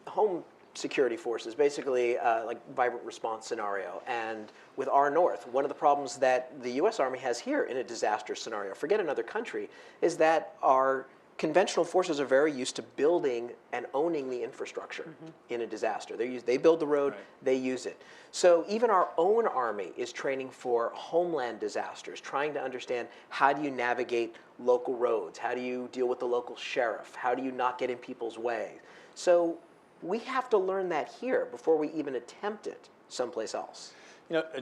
home security forces, basically like vibrant response scenario. And with our North, one of the problems that the U.S. Army has here in a disaster scenario, forget another country, is that our conventional forces are very used to building and owning the infrastructure in a disaster. They build the road, they use it. So even our own army is training for homeland disasters, trying to understand, how do you navigate local roads? How do you deal with the local sheriff? How do you not get in people's way? So we have to learn that here before we even attempt it someplace else.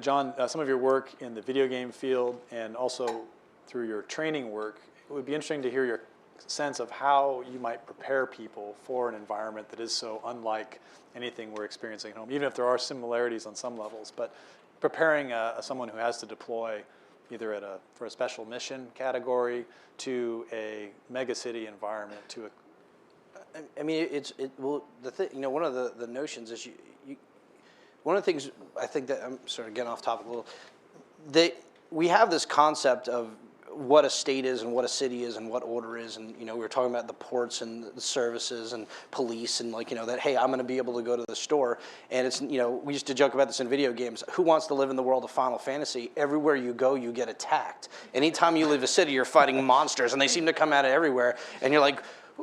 Jon, some of your work in the video game field and also through your training work, it would be interesting to hear your sense of how you might prepare people for an environment that is so unlike anything we're experiencing at home, even if there are similarities on some levels. But preparing someone who has to deploy either for a special mission category to a megacity environment to a... I mean, one of the notions is one of the things I think that, I'm sort of getting off topic a little, we have this concept of what a state is and what a city is and what order is, and we were talking about the ports and the services and police and that, hey, I'm going to be able to go to the store, and it's we used to joke about this in video games. Who wants to live in the world of Final Fantasy? Everywhere you go, you get attacked. Anytime you leave a city, you're fighting monsters, and they seem to come out of everywhere, and you're like,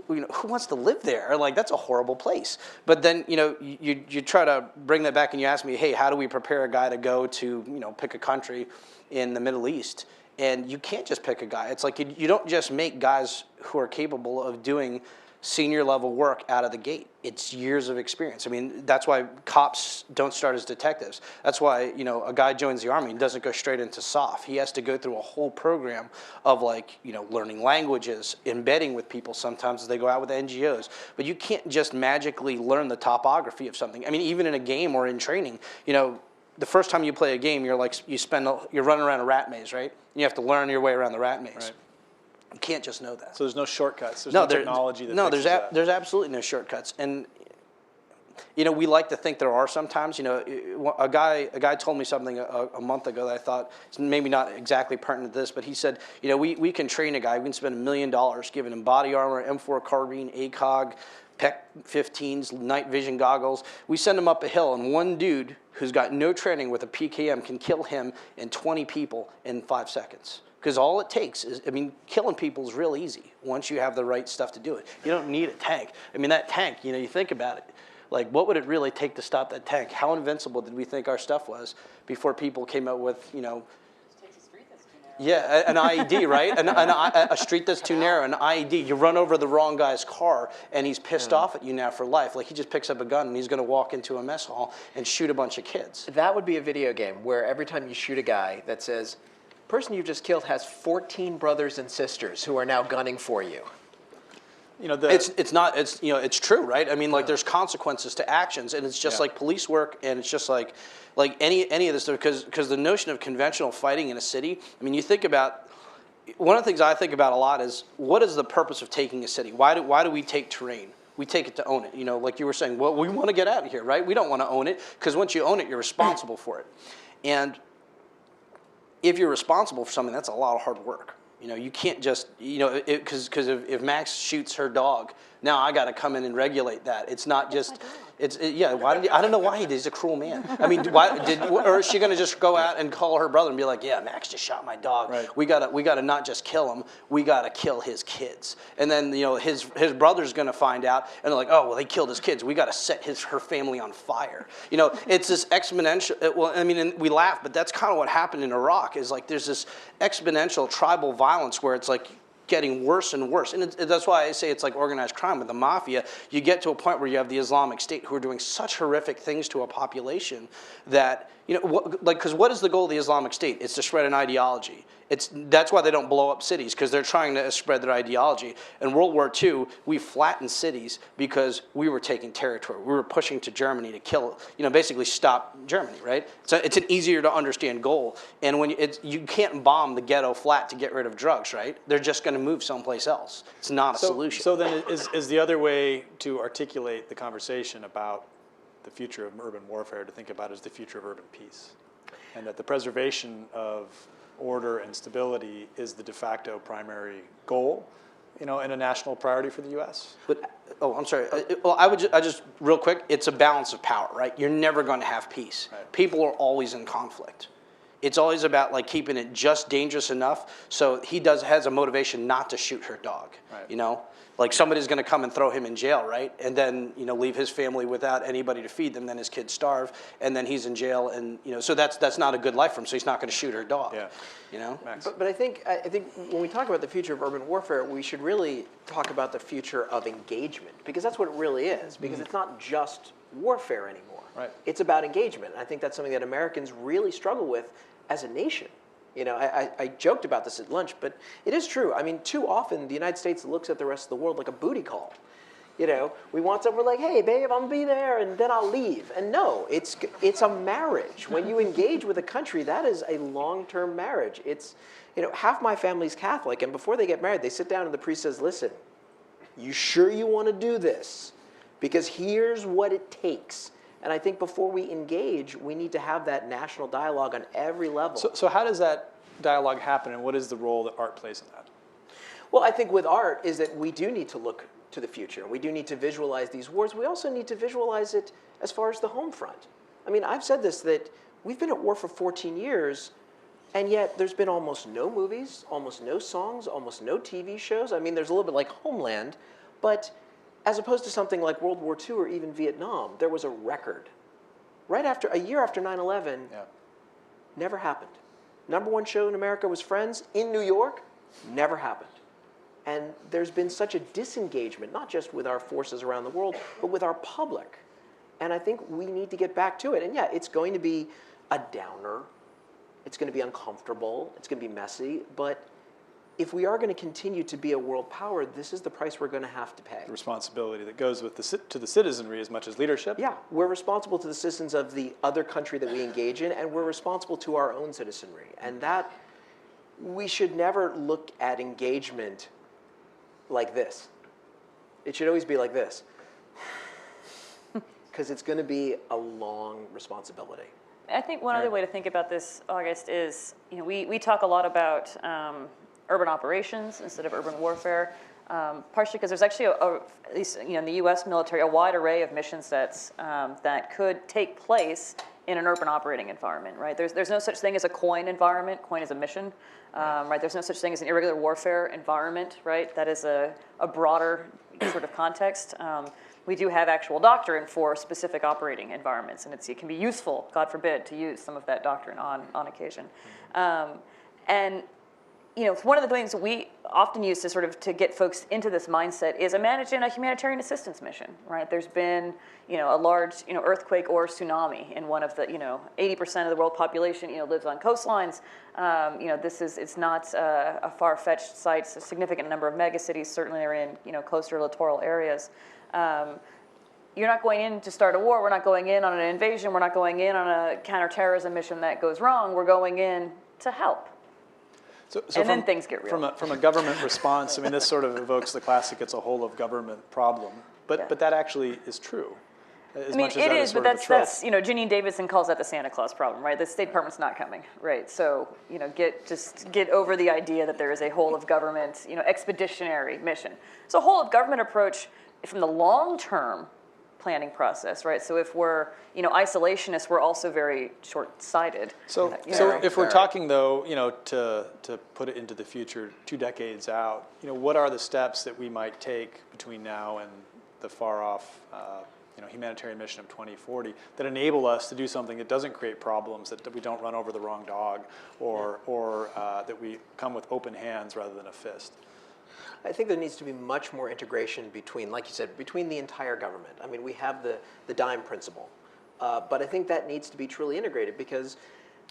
who wants to live there? Like, that's a horrible place. But then you try to bring that back, and you ask me, hey, how do we prepare a guy to go to pick a country in the Middle East? And you can't just pick a guy. It's like you don't just make guys who are capable of doing senior level work out of the gate. It's years of experience. I mean, that's why cops don't start as detectives. That's why a guy joins the Army and doesn't go straight into SOF. He has to go through a whole program of learning languages, embedding with people sometimes as they go out with NGOs. But you can't just magically learn the topography of something. I mean, even in a game or in training, the first time you play a game, you're running around a rat maze, right? You have to learn your way around the rat maze. Right. You can't just know that. So there's no shortcuts. There's no technology that fixes that. There's absolutely no shortcuts. And we like to think there are sometimes. A guy told me something a month ago that I thought is maybe not exactly pertinent to this, but he said, we can train a guy. We can spend $1 million giving him body armor, M4 carbine, ACOG, PEC 15s, night vision goggles. We send him up a hill, and one dude who's got no training with a PKM can kill him and 20 people in 5 seconds. Because all it takes is, killing people is real easy once you have the right stuff to do it. You don't need a tank. That tank, you think about it. Like, what would it really take to stop that tank? How invincible did we think our stuff was before people came up with, Yeah, an IED, right? A street that's too narrow, an IED. You run over the wrong guy's car, and he's pissed off at you now for life. Like, he just picks up a gun, and he's going to walk into a mess hall and shoot a bunch of kids. That would be a video game where every time you shoot a guy that says, person you've just killed has 14 brothers and sisters who are now gunning for you. You know, it's true, right? I mean, like there's consequences to actions, and it's just like police work, and it's just like any of this stuff, because the notion of conventional fighting in a city. I mean, you think about one of the things I think about a lot is what is the purpose of taking a city? Why do we take terrain? We take it to own it. You know, like you were saying, well, we want to get out of here, right? We don't want to own it, because once you own it, you're responsible for it. And if you're responsible for something, that's a lot of hard work. You know, you can't just, you know, because if Max shoots her dog, now I got to come in and regulate that. It's not just, why did I don't know why he did. He's a cruel man. I mean, or is she going to just go out and call her brother and be like, yeah, Max just shot my dog. Right. We gotta not just kill him, we gotta kill his kids. And then, you know, his brother's going to find out, and they're like, oh, well, they killed his kids. We got to set her family on fire. You know, it's this exponential. Well, I mean, and we laugh, but that's kind of what happened in Iraq. Is like there's this exponential tribal violence where it's like getting worse and worse. And that's why I say it's like organized crime with the mafia. You get to a point where you have the Islamic State who are doing such horrific things to a population that, you know, because what is the goal of the Islamic State? It's to spread an ideology. That's why they don't blow up cities, because they're trying to spread their ideology. In World War II, we flattened cities because we were taking territory. We were pushing to Germany to kill, you know, basically stop Germany, right? So it's an easier to understand goal. And when you can't bomb the ghetto flat to get rid of drugs, right? They're just going to move someplace else. It's not a solution. So then is the other way to articulate the conversation about the future of urban warfare to think about as the future of urban peace, and that the preservation of order and stability is the de facto primary goal, you know, and a national priority for the U.S. But, I'm sorry. Well, I just real quick. It's a balance of power, right? You're never going to have peace. Right. People are always in conflict. It's always about like keeping it just dangerous enough so he has a motivation not to shoot her dog. Right. You know, like somebody's going to come and throw him in jail, right? And then, you know, leave his family without anybody to feed them. Then his kids starve, and then he's in jail, and, you know, so that's not a good life for him. So he's not going to shoot her dog. Yeah. You know. Max. But I think when we talk about the future of urban warfare, we should really talk about the future of engagement, because that's what it really is. Because it's not just warfare anymore. Right. It's about engagement. I think that's something that Americans really struggle with as a nation. You know, I joked about this at lunch, but it is true. I mean, too often the United States looks at the rest of the world like a booty call. You know, we want something, we're like, hey, babe, I'm gonna be there, and then I'll leave. And no, it's a marriage. When you engage with a country, that is a long-term marriage. It's, you know, half my family's Catholic, and before they get married, they sit down and the priest says, listen, you sure you want to do this? Because here's what it takes. And I think before we engage, we need to have that national dialogue on every level. So how does that dialogue happen, and what is the role that art plays in that? Well, I think with art is that we do need to look to the future. We do need to visualize these wars. We also need to visualize it as far as the home front. I mean, I've said this, that we've been at war for 14 years, and yet there's been almost no movies, almost no songs, almost no TV shows. I mean, there's a little bit like Homeland, but as opposed to something like World War II or even Vietnam, there was a record. A year after 9/11, never happened. #1 show in America was Friends in New York, never happened. And there's been such a disengagement, not just with our forces around the world, but with our public. And I think we need to get back to it. And yeah, it's going to be a downer. It's going to be uncomfortable. It's going to be messy. But if we are going to continue to be a world power, this is the price we're going to have to pay. The responsibility that goes with to the citizenry as much as leadership. Yeah, we're responsible to the citizens of the other country that we engage in, and we're responsible to our own citizenry. And that, we should never look at engagement like this. It should always be like this. Because it's going to be a long responsibility. I think one other way to think about this, August, is, you know, we talk a lot about urban operations instead of urban warfare, partially because there's actually, at least, you know, in the U.S. military, a wide array of mission sets that could take place in an urban operating environment, right? There's no such thing as a COIN environment. COIN is a mission, right? There's no such thing as an irregular warfare environment, right? That is a broader sort of context. We do have actual doctrine for specific operating environments, and it can be useful, God forbid, to use some of that doctrine on occasion. And you know, one of the things that we often used to sort of to get folks into this mindset is imagine a humanitarian assistance mission, right? There's been, a large, earthquake or tsunami in one of the, 80% of the world population, lives on coastlines. It's not a far-fetched site. It's a significant number of megacities certainly are in, coastal littoral areas. You're not going in to start a war. We're not going in on an invasion. We're not going in on a counterterrorism mission that goes wrong. We're going in to help. So then things get real. From a government response, I mean, this sort of evokes the classic "it's a whole of government" problem, but that actually is true. It is, but that's Janine Davidson calls that the Santa Claus problem, right? The State Department's not coming, right? So get over the idea that there is a whole of government, expeditionary mission. So a whole of government approach from the long term planning process, right? So if we're, isolationists, we're also very short-sighted. So if we're talking though, to put it into the future, 2 decades out, what are the steps that we might take between now and the far-off, humanitarian mission of 2040 that enable us to do something that doesn't create problems, that we don't run over the wrong dog, or that we come with open hands rather than a fist? I think there needs to be much more integration between, like you said, between the entire government. I mean, we have the DIME principle, but I think that needs to be truly integrated because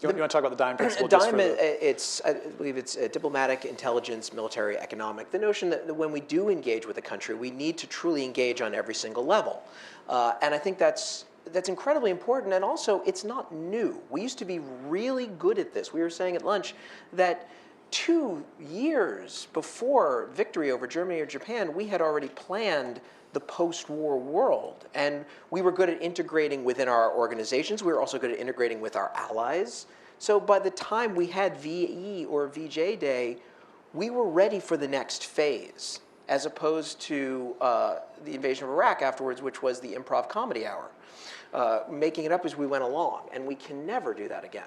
you want to talk about the DIME principle? DIME, I believe it's diplomatic, intelligence, military, economic. The notion that when we do engage with a country, we need to truly engage on every single level. And I think that's incredibly important, and also it's not new. We used to be really good at this. We were saying at lunch that 2 years before victory over Germany or Japan, we had already planned the post-war world. And we were good at integrating within our organizations. We were also good at integrating with our allies. So by the time we had VE or VJ Day, we were ready for the next phase, as opposed to the invasion of Iraq afterwards, which was the improv comedy hour, making it up as we went along. And we can never do that again.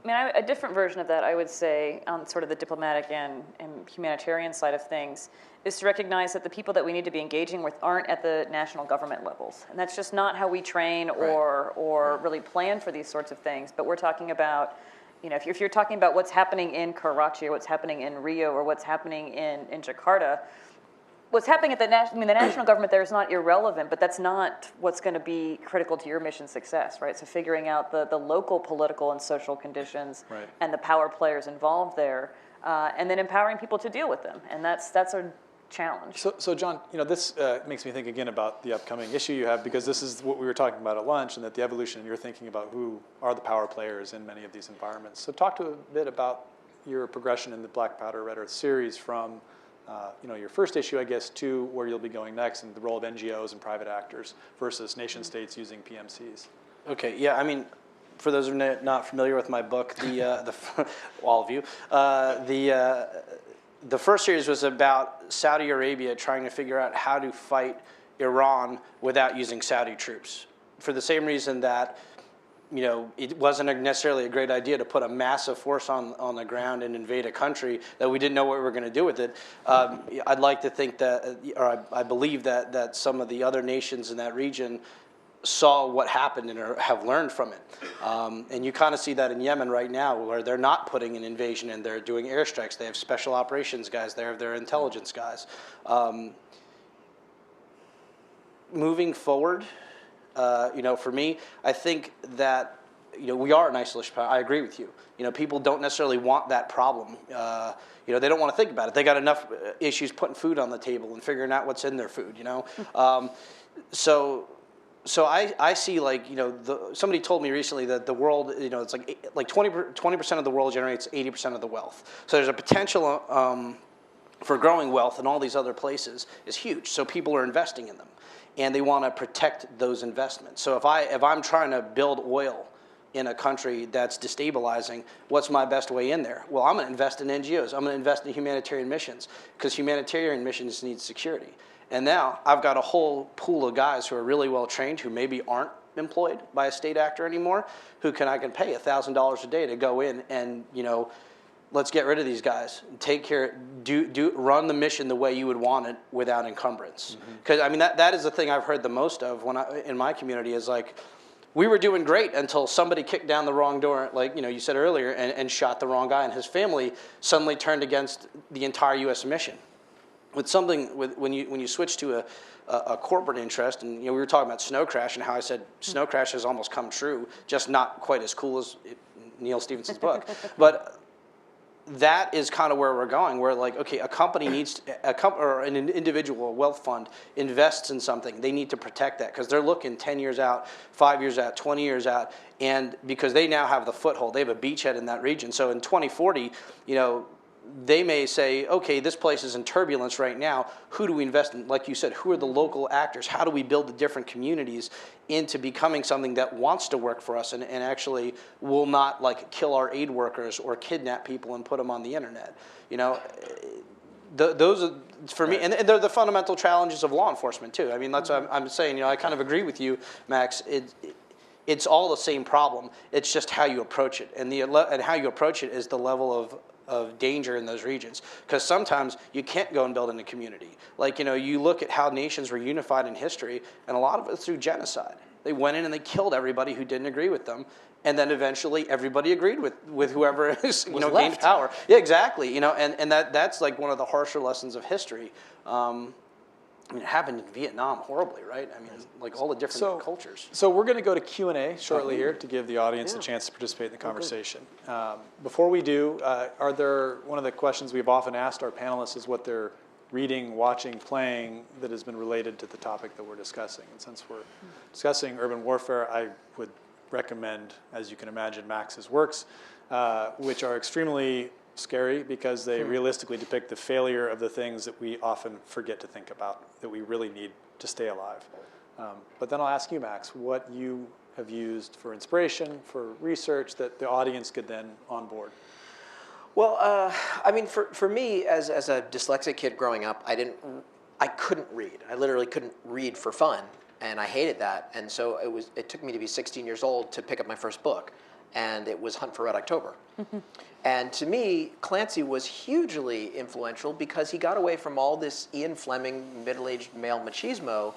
I mean, a different version of that, I would say, on sort of the diplomatic and humanitarian side of things, is to recognize that the people that we need to be engaging with aren't at the national government levels. And that's just not how we train or really plan for these sorts of things. But we're talking about, if you're talking about what's happening in Karachi or what's happening in Rio or what's happening in Jakarta, what's happening at the national government there is not irrelevant, but that's not what's going to be critical to your mission success, right? So figuring out the local political and social conditions and the power players involved there, and then empowering people to deal with them, and that's a challenge. So John, this makes me think again about the upcoming issue you have, because this is what we were talking about at lunch, and that the evolution, you're thinking about who are the power players in many of these environments. So talk to a bit about your progression in the Black Powder Red Earth series from your first issue, I guess, to where you'll be going next, and the role of NGOs and private actors versus nation states using PMCs. Okay, yeah, I mean, for those who are not familiar with my book, all of you, the first series was about Saudi Arabia trying to figure out how to fight Iran without using Saudi troops, for the same reason that it wasn't necessarily a great idea to put a massive force on the ground and invade a country that we didn't know what we were going to do with it. I'd like to think that, or I believe that some of the other nations in that region saw what happened and have learned from it. And you kind of see that in Yemen right now, where they're not putting an invasion in, they're doing airstrikes. They have special operations guys, they have their intelligence guys. Moving forward, for me, I think that we are an isolation power. I agree with you. People don't necessarily want that problem. They don't want to think about it. They got enough issues putting food on the table and figuring out what's in their food. So I see, somebody told me recently that the world, it's like 20% of the world generates 80% of the wealth. So there's a potential for growing wealth in all these other places is huge. So people are investing in them, and they want to protect those investments. So if I'm trying to build oil in a country that's destabilizing, what's my best way in there? Well, I'm going to invest in NGOs. I'm going to invest in humanitarian missions, because humanitarian missions need security. And now I've got a whole pool of guys who are really well trained, who maybe aren't employed by a state actor anymore, who I can pay $1,000 a day to go in and let's get rid of these guys. Take care, run the mission the way you would want it without encumbrance. Because that is the thing I've heard the most of in my community is we were doing great until somebody kicked down the wrong door, like you said earlier, and shot the wrong guy, and his family suddenly turned against the entire U.S. mission. When you switch to a corporate interest, and we were talking about Snow Crash and how I said Snow Crash has almost come true, just not quite as cool as Neil Stephenson's book, but that is kind of where we're going. Where like, okay, a company needs or an individual, a wealth fund invests in something. They need to protect that because they're looking 10 years out, 5 years out, 20 years out, and because they now have the foothold, they have a beachhead in that region. So in 2040, they may say, okay, this place is in turbulence right now. Who do we invest in? Like you said, who are the local actors? How do we build the different communities into becoming something that wants to work for us and actually will not like kill our aid workers or kidnap people and put them on the internet? Those are, for me, and they're the fundamental challenges of law enforcement too. I mean, that's what I'm saying. I kind of agree with you, Max. It's all the same problem. It's just how you approach it, and how you approach it is the level of danger in those regions, because sometimes you can't go and build in a community. Like, you look at how nations were unified in history, and a lot of it through genocide. They went in and they killed everybody who didn't agree with them, and then eventually everybody agreed with whoever is, gained power. Yeah, exactly. And that's like one of the harsher lessons of history. It happened in Vietnam horribly, right? I mean, like all the different cultures. So we're going to go to Q&A shortly here to give the audience a chance to participate in the conversation. Before we do, one of the questions we've often asked our panelists is what they're reading, watching, playing that has been related to the topic that we're discussing. And since we're discussing urban warfare, I would recommend, as you can imagine, Max's works, which are extremely scary because they realistically depict the failure of the things that we often forget to think about, that we really need to stay alive. But then I'll ask you, Max, what you have used for inspiration, for research that the audience could then onboard. Well, I mean, for me, as a dyslexic kid growing up, I couldn't read. I literally couldn't read for fun, and I hated that. And so it took me to be 16 years old to pick up my first book, and it was Hunt for Red October. And to me, Clancy was hugely influential because he got away from all this Ian Fleming middle-aged male machismo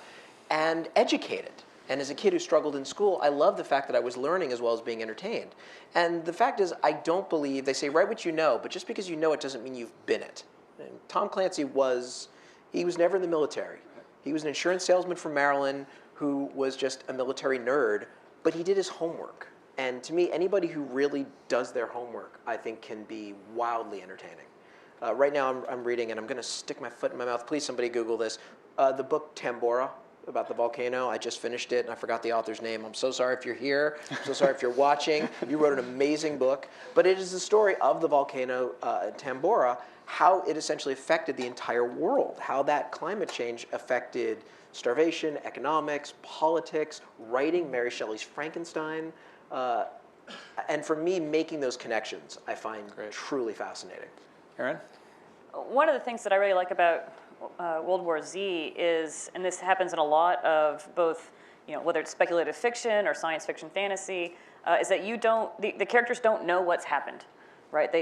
and educated. And as a kid who struggled in school, I loved the fact that I was learning as well as being entertained. And the fact is, I don't believe, they say write what you know, but just because you know it doesn't mean you've been it. And Tom Clancy was never in the military. He was an insurance salesman from Maryland who was just a military nerd, but he did his homework. And to me, anybody who really does their homework, I think, can be wildly entertaining. Right now, I'm reading, and I'm going to stick my foot in my mouth. Please, somebody Google this. The book Tambora, about the volcano. I just finished it, and I forgot the author's name. I'm so sorry if you're here. I'm so sorry if you're watching. You wrote an amazing book. But it is the story of the volcano Tambora, how it essentially affected the entire world, how that climate change affected starvation, economics, politics, writing, Mary Shelley's Frankenstein. And for me, making those connections, I find truly fascinating. Aaron? One of the things that I really like about World War Z is, and this happens in a lot of both, whether it's speculative fiction or science fiction fantasy, is that the characters don't know what's happened, right?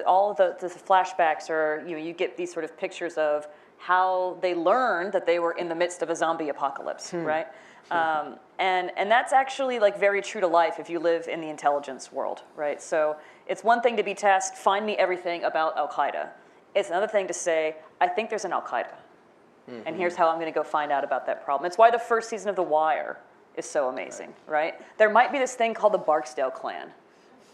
All the flashbacks are, you get these sort of pictures of how they learned that they were in the midst of a zombie apocalypse, right? And that's actually like very true to life if you live in the intelligence world, right? So it's one thing to be tasked, find me everything about Al-Qaeda. It's another thing to say, I think there's an Al-Qaeda, and here's how I'm going to go find out about that problem. It's why the first season of The Wire is so amazing, right? There might be this thing called the Barksdale Clan,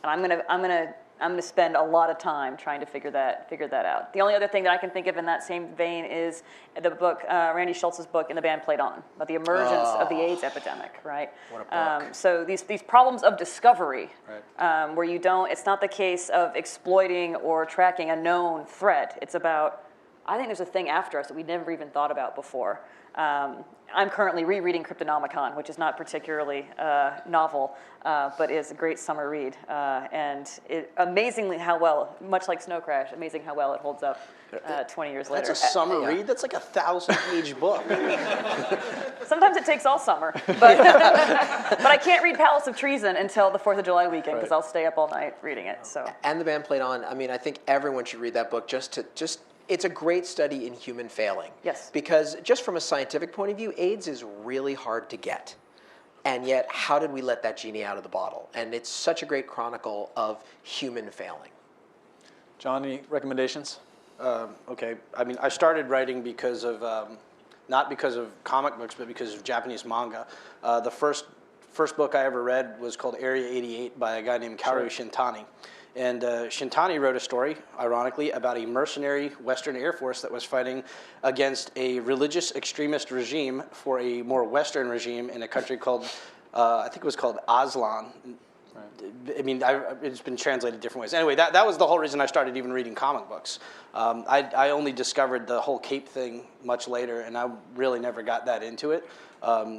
and I'm going to spend a lot of time trying to figure that out. The only other thing that I can think of in that same vein is the book, Randy Schultz's book, "And the Band Played On," about the emergence of the AIDS epidemic, right? What a book. So these problems of discovery, where it's not the case of exploiting or tracking a known threat. It's about, I think there's a thing after us that we never even thought about before. I'm currently rereading Cryptonomicon, which is not particularly novel, but is a great summer read. And amazingly how well, much like Snow Crash, amazing how well it holds up 20 years later. That's a summer read? That's like a 1,000-page book. Sometimes it takes all summer. But, but I can't read Palace of Treason until the 4th of July weekend because I'll stay up all night reading it. So. And The Band Played On. I mean, I think everyone should read that book it's a great study in human failing. Yes. Because just from a scientific point of view, AIDS is really hard to get. And yet, how did we let that genie out of the bottle? And it's such a great chronicle of human failing. John, any recommendations? Okay, I mean, I started writing because of, not because of comic books, but because of Japanese manga. The first book I ever read was called Area 88 by a guy named Kaoru Shintani. And Shintani wrote a story, ironically, about a mercenary Western Air Force that was fighting against a religious extremist regime for a more Western regime in a country called, I think it was called Aslan. I mean, it's been translated different ways. Anyway, that was the whole reason I started even reading comic books. I only discovered the whole cape thing much later, and I really never got that into it.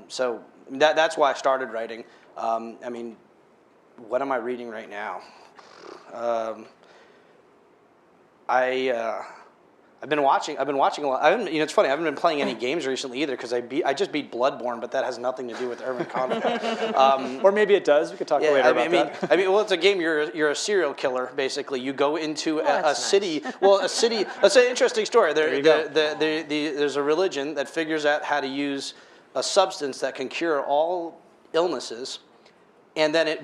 So that's why I started writing. I mean, what am I reading right now? I've been watching a lot. It's funny. I haven't been playing any games recently either because I just beat Bloodborne, but that has nothing to do with urban conflict. Or maybe it does. We could talk later about that. Well, it's a game. You're a serial killer basically. You go into a city. Well, a city. That's an interesting story. There's a religion that figures out how to use a substance that can cure all illnesses. And then it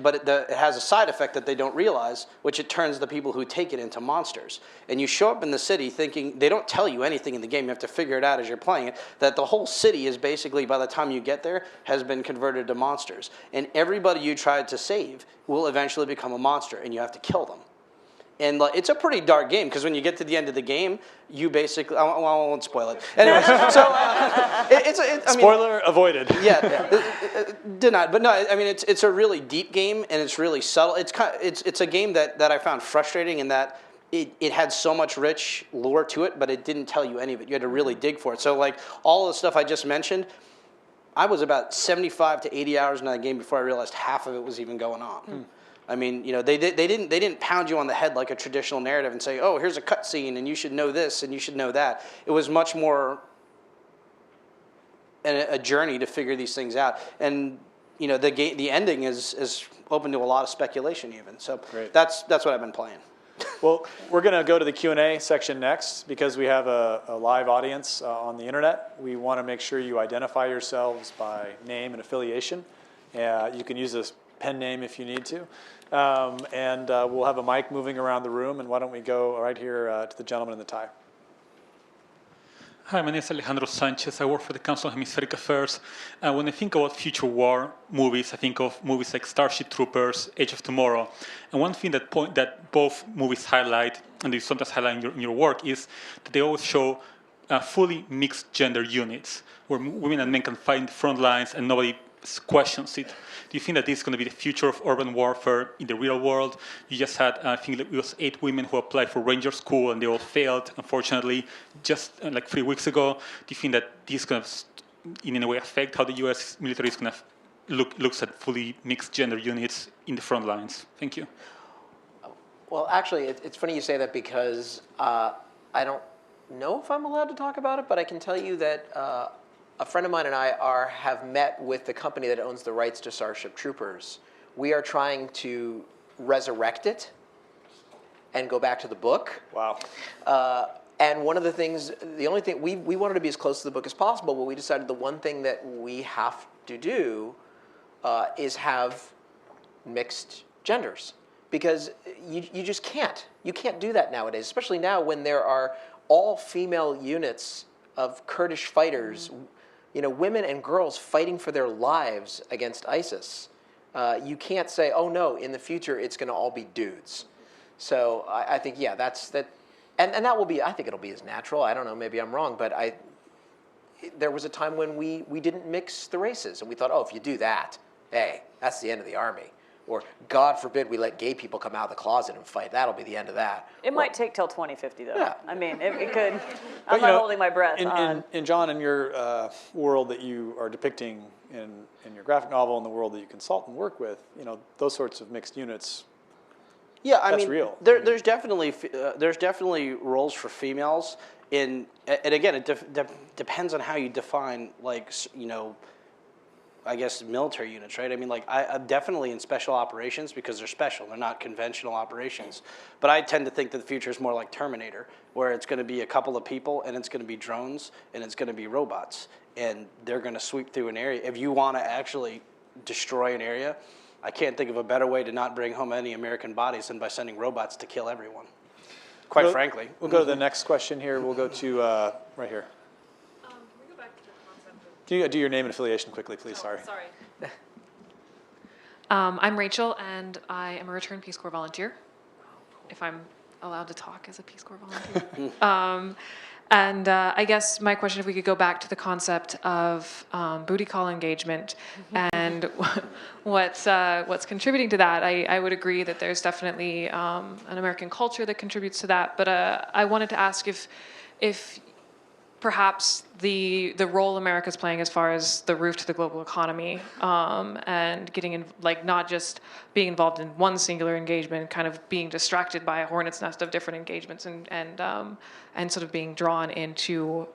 has a side effect that they don't realize, which it turns the people who take it into monsters. And you show up in the city thinking, they don't tell you anything in the game, you have to figure it out as you're playing it, that the whole city is basically, by the time you get there, has been converted to monsters. And everybody you tried to save will eventually become a monster, and you have to kill them. And it's a pretty dark game, because when you get to the end of the game, you basically, I won't spoil it. Anyway, so Spoiler avoided. Yeah, did not. But no, I mean, it's a really deep game, and it's really subtle. It's a game that I found frustrating in that it had so much rich lore to it, but it didn't tell you any of it. You had to really dig for it. So like all the stuff I just mentioned, I was about 75 to 80 hours in that game before I realized half of it was even going on. I mean, they didn't pound you on the head like a traditional narrative and say, oh, here's a cutscene and you should know this and you should know that. It was much more a journey to figure these things out. And the ending is open to a lot of speculation even. So that's what I've been playing. Well, we're going to go to the Q&A section next because we have a live audience on the internet. We want to make sure you identify yourselves by name and affiliation. You can use a pen name if you need to. And we'll have a mic moving around the room. And why don't we go right here to the gentleman in the tie. Hi, my name is Alejandro Sanchez. I work for the Council on Hemispheric Affairs. When I think about future war movies, I think of movies like Starship Troopers, Age of Tomorrow. And one thing that both movies highlight, and they sometimes highlight in your work, is that they always show fully mixed gender units, where women and men can fight in the front lines and nobody questions it. Do you think that this is going to be the future of urban warfare in the real world? You just had, I think it was 8 women who applied for Ranger School and they all failed, unfortunately, just like 3 weeks ago. Do you think that this is going to in any way affect how the U.S. military is going to looks at fully mixed gender units in the front lines? Thank you. Well, actually, it's funny you say that because I don't know if I'm allowed to talk about it, but I can tell you that a friend of mine and I have met with the company that owns the rights to Starship Troopers. We are trying to resurrect it and go back to the book. Wow. And one of the things, the only thing, we wanted to be as close to the book as possible, but we decided the one thing that we have to do is have mixed genders. Because you just can't. You can't do that nowadays, especially now when there are all-female units of Kurdish fighters, women and girls fighting for their lives against ISIS. You can't say, oh no, in the future it's going to all be dudes. So I think, yeah, and that will be, I think it'll be as natural. I don't know, maybe I'm wrong, but there was a time when we didn't mix the races, and we thought, oh, if you do that, hey, that's the end of the army. Or, God forbid, we let gay people come out of the closet and fight. That'll be the end of that. It might take till 2050, though. Yeah. I mean, it could. I'm not holding my breath. In John, in your world that you are depicting in your graphic novel, and the world that you consult and work with, those sorts of mixed units. Yeah, I that's mean, real. There's definitely roles for females and again, it depends on how you define, I guess, military units, right? I mean, I'm definitely in special operations because they're special. They're not conventional operations. But I tend to think that the future is more like Terminator, where it's going to be a couple of people, and it's going to be drones, and it's going to be robots. And they're going to sweep through an area. If you want to actually destroy an area, I can't think of a better way to not bring home any American bodies than by sending robots to kill everyone. Quite frankly. We'll go to the next question here. We'll go to right here. Can we go back to the concept of... Do your name and affiliation quickly, please. Sorry. I'm Rachel, and I am a returned Peace Corps volunteer, if I'm allowed to talk as a Peace Corps volunteer. And I guess my question, if we could go back to the concept of booty call engagement and what's contributing to that, I would agree that there's definitely an American culture that contributes to that. But I wanted to ask if perhaps the role America's playing as far as the roof to the global economy, and getting in, like, not just being involved in one singular engagement, kind of being distracted by a hornet's nest of different engagements, and sort of being drawn into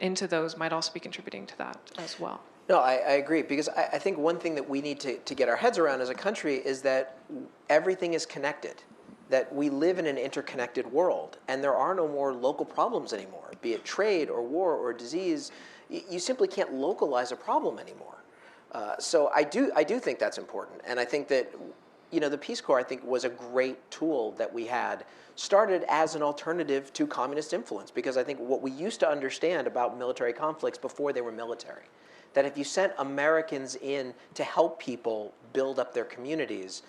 those might also be contributing to that as well. No, I agree, because I think one thing that we need to get our heads around as a country is that everything is connected, that we live in an interconnected world, and there are no more local problems anymore, be it trade or war or disease. You simply can't localize a problem anymore. So I do think that's important, and I think that, you know, the Peace Corps, I think, was a great tool that we had, started as an alternative to communist influence, because I think what we used to understand about military conflicts before they were military, that if you sent Americans in to help people build up their communities,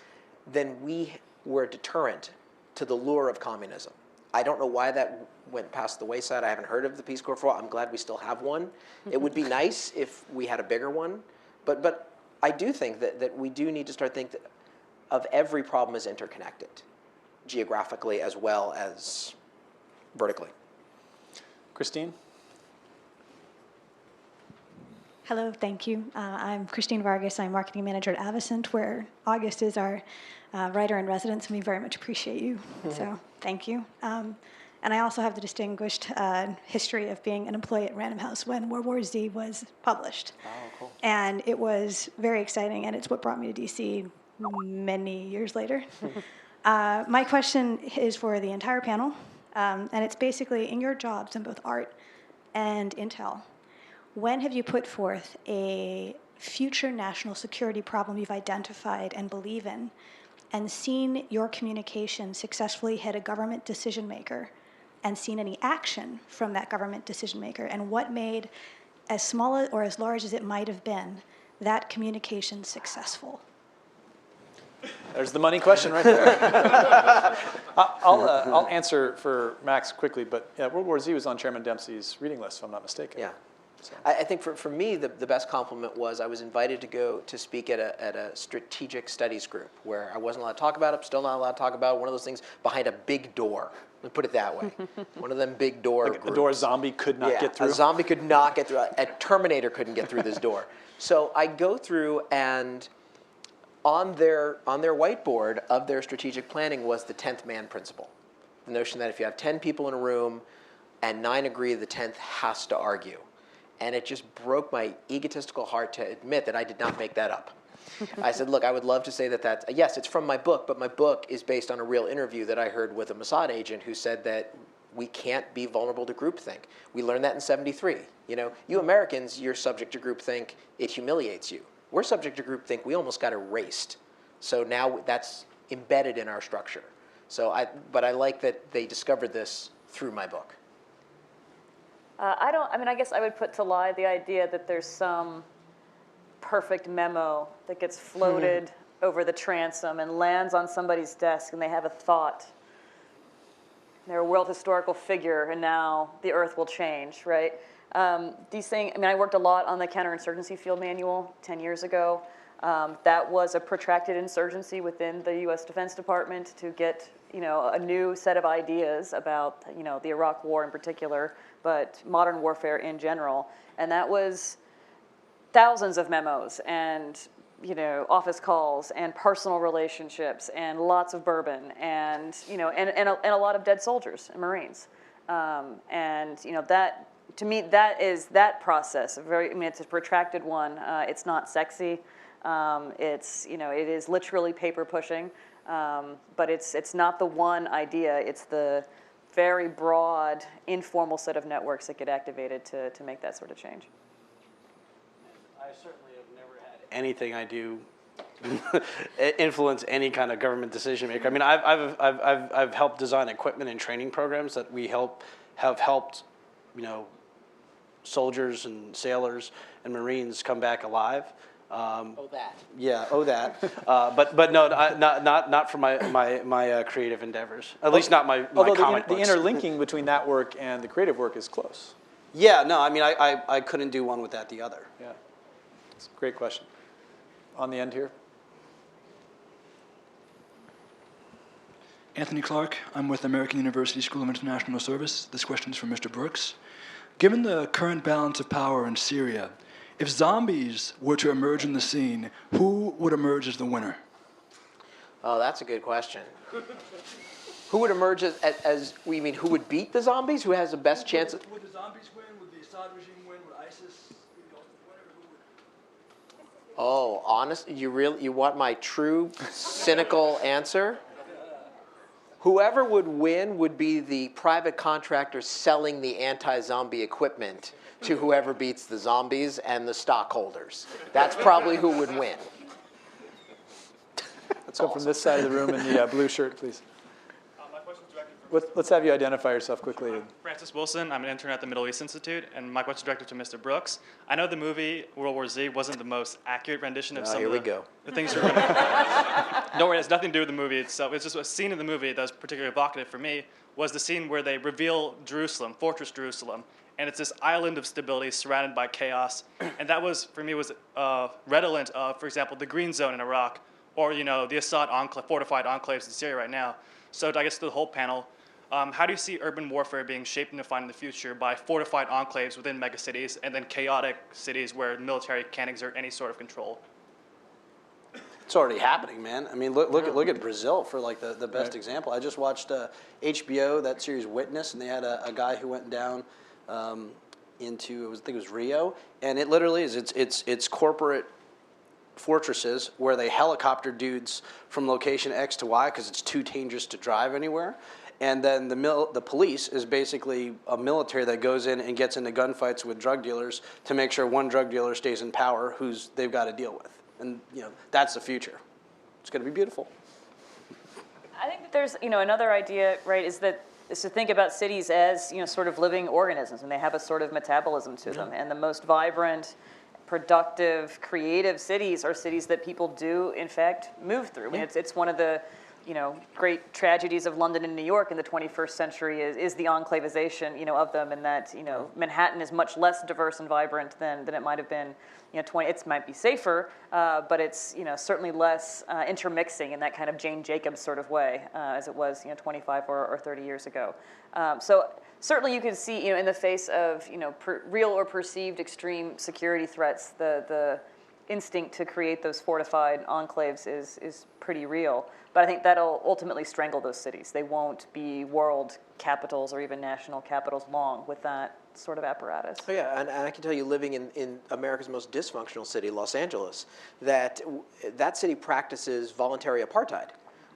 then we were a deterrent to the lure of communism. I don't know why that went past the wayside. I haven't heard of the Peace Corps for a while. I'm glad we still have one. It would be nice if we had a bigger one. But I do think that we do need to start thinking of every problem as interconnected, geographically as well as vertically. Christine? Hello, thank you. I'm Christine Vargas. I'm marketing manager at Avicent, where August is our writer in residence, and we very much appreciate you. So thank you. And I also have the distinguished history of being an employee at Random House when World War Z was published. Oh, cool. And it was very exciting, and it's what brought me to DC many years later. My question is for the entire panel, and it's basically, in your jobs in both art and Intel, when have you put forth a future national security problem you've identified and believe in, and seen your communication successfully hit a government decision maker, and seen any action from that government decision maker, and what made, as small or as large as it might have been, that communication successful? There's the money question right there. I'll answer for Max quickly, but yeah, World War Z was on Chairman Dempsey's reading list, if I'm not mistaken. Yeah. So. I think for me, the best compliment was I was invited to go to speak at a strategic studies group where I wasn't allowed to talk about it, still not allowed to talk about it, one of those things behind a big door. Let me put it that way. One of them big door Like a door a zombie could not get through? A zombie could not get through. A Terminator couldn't get through this door. So I go through, and on their whiteboard of their strategic planning was the 10th man principle. The notion that if you have 10 people in a room and 9 agree, the 10th has to argue. And it just broke my egotistical heart to admit that I did not make that up. I said, look, I would love to say that yes, it's from my book, but my book is based on a real interview that I heard with a Mossad agent who said that we can't be vulnerable to groupthink. We learned that in '73. You know, you Americans, you're subject to groupthink. It humiliates you. We're subject to groupthink. We almost got erased. So now that's embedded in our structure. But I like that they discovered this through my book. I guess I would put to lie the idea that there's some perfect memo that gets floated over the transom and lands on somebody's desk, and they have a thought. They're a world historical figure, and now the earth will change, right? These things, I worked a lot on the counterinsurgency field manual 10 years ago. That was a protracted insurgency within the U.S. Defense Department to get, a new set of ideas about, the Iraq War in particular, but modern warfare in general. And that was thousands of memos and, office calls and personal relationships and lots of bourbon and, and a lot of dead soldiers and Marines. That, to me, that process, it's a protracted one. It's not sexy. It is literally paper pushing, but it's not the one idea. It's the very broad, informal set of networks that get activated to make that sort of change. I certainly have never had anything I do influence any kind of government decision maker. I mean, I've helped design equipment and training programs that have helped, you know, soldiers and sailors and Marines come back alive. That. Yeah, that. But no, not for my creative endeavors. At least not my Although comic the books. interlinking between that work and the creative work is close. Yeah, no, I mean, I couldn't do one without the other. Yeah, it's a great question. On the end here. Anthony Clark, I'm with American University School of International Service. This question is from Mr. Brooks. Given the current balance of power in Syria, if zombies were to emerge in the scene, who would emerge as the winner? Oh, that's a good question. Who would emerge as we mean, who would beat the zombies? Who has the best chance? Would the zombies win? Would the Assad regime win? Would ISIS? Oh, honest? You want my true cynical answer? Whoever would win would be the private contractor selling the anti-zombie equipment to whoever beats the zombies and the stockholders. That's probably who would win. Let's go from this side of the room in the blue shirt, please. My question is directed for Let's have you identify yourself quickly. Francis Wilson. I'm an intern at the Middle East Institute, and my question is directed to Mr. Brooks. I know the movie World War Z wasn't the most accurate rendition of some Here of we go. the things you're going to... Don't worry, it has nothing to do with the movie itself. It's just a scene in the movie that was particularly evocative for me was the scene where they reveal Jerusalem, Fortress Jerusalem, and it's this island of stability surrounded by chaos. And that was, for me, was redolent of, for example, the Green Zone in Iraq, or, you know, the Assad fortified enclaves in Syria right now. So I guess to the whole panel, how do you see urban warfare being shaped and defined in the future by fortified enclaves within megacities and then chaotic cities where the military can't exert any sort of control? It's already happening, man. I mean, look at Brazil for like the best example. I just watched HBO, that series Witness, and they had a guy who went down into, I think it was Rio, and it literally is, it's corporate fortresses where they helicopter dudes from location X to Y because it's too dangerous to drive anywhere. And then the police is basically a military that goes in and gets into gunfights with drug dealers to make sure one drug dealer stays in power who's they've got to deal with. And you know, that's the future. It's going to be beautiful. I think that there's, you know, another idea, right, is to think about cities as, you know, sort of living organisms, and they have a sort of metabolism to them. And the most vibrant, productive, creative cities are cities that people do, in fact, move through. I mean, it's one of the, you know, great tragedies of London and New York in the 21st century is the enclavization, you know, of them, and that, you know, Manhattan is much less diverse and vibrant than it might have been, you know, it might be safer, but it's, you know, certainly less intermixing in that kind of Jane Jacobs sort of way as it was, you know, 25 or 30 years ago. So certainly you can see, you know, in the face of, you know, real or perceived extreme security threats, the instinct to create those fortified enclaves is pretty real. But I think that'll ultimately strangle those cities. They won't be world capitals or even national capitals long with that sort of apparatus. Oh yeah, and I can tell you, living in America's most dysfunctional city, Los Angeles, that city practices voluntary apartheid,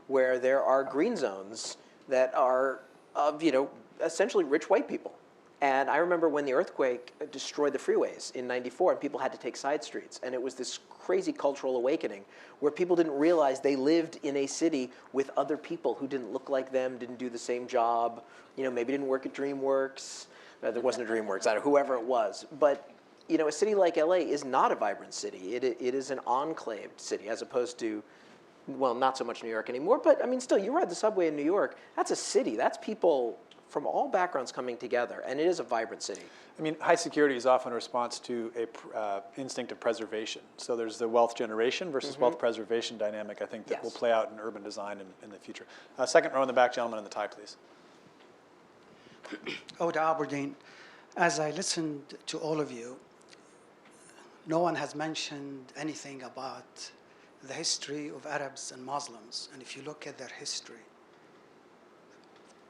where there are green zones that are of, you know, essentially rich white people. And I remember when the earthquake destroyed the freeways in '94 and people had to take side streets. And it was this crazy cultural awakening where people didn't realize they lived in a city with other people who didn't look like them, didn't do the same job, you know, maybe didn't work at DreamWorks. There wasn't a DreamWorks, I don't know, whoever it was. But, you know, a city like LA is not a vibrant city. It is an enclaved city as opposed to, well, not so much New York anymore. But, I mean, still, you ride the subway in New York, that's a city. That's people from all backgrounds coming together, and it is a vibrant city. I mean, high security is often a response to a instinct of preservation. So there's the wealth generation versus wealth preservation dynamic, I think, that will play out in urban design in the future. Second row in the back, gentleman in the tie, please. Oda Aberdeen, as I listened to all of you, no one has mentioned anything about the history of Arabs and Muslims. And if you look at their history,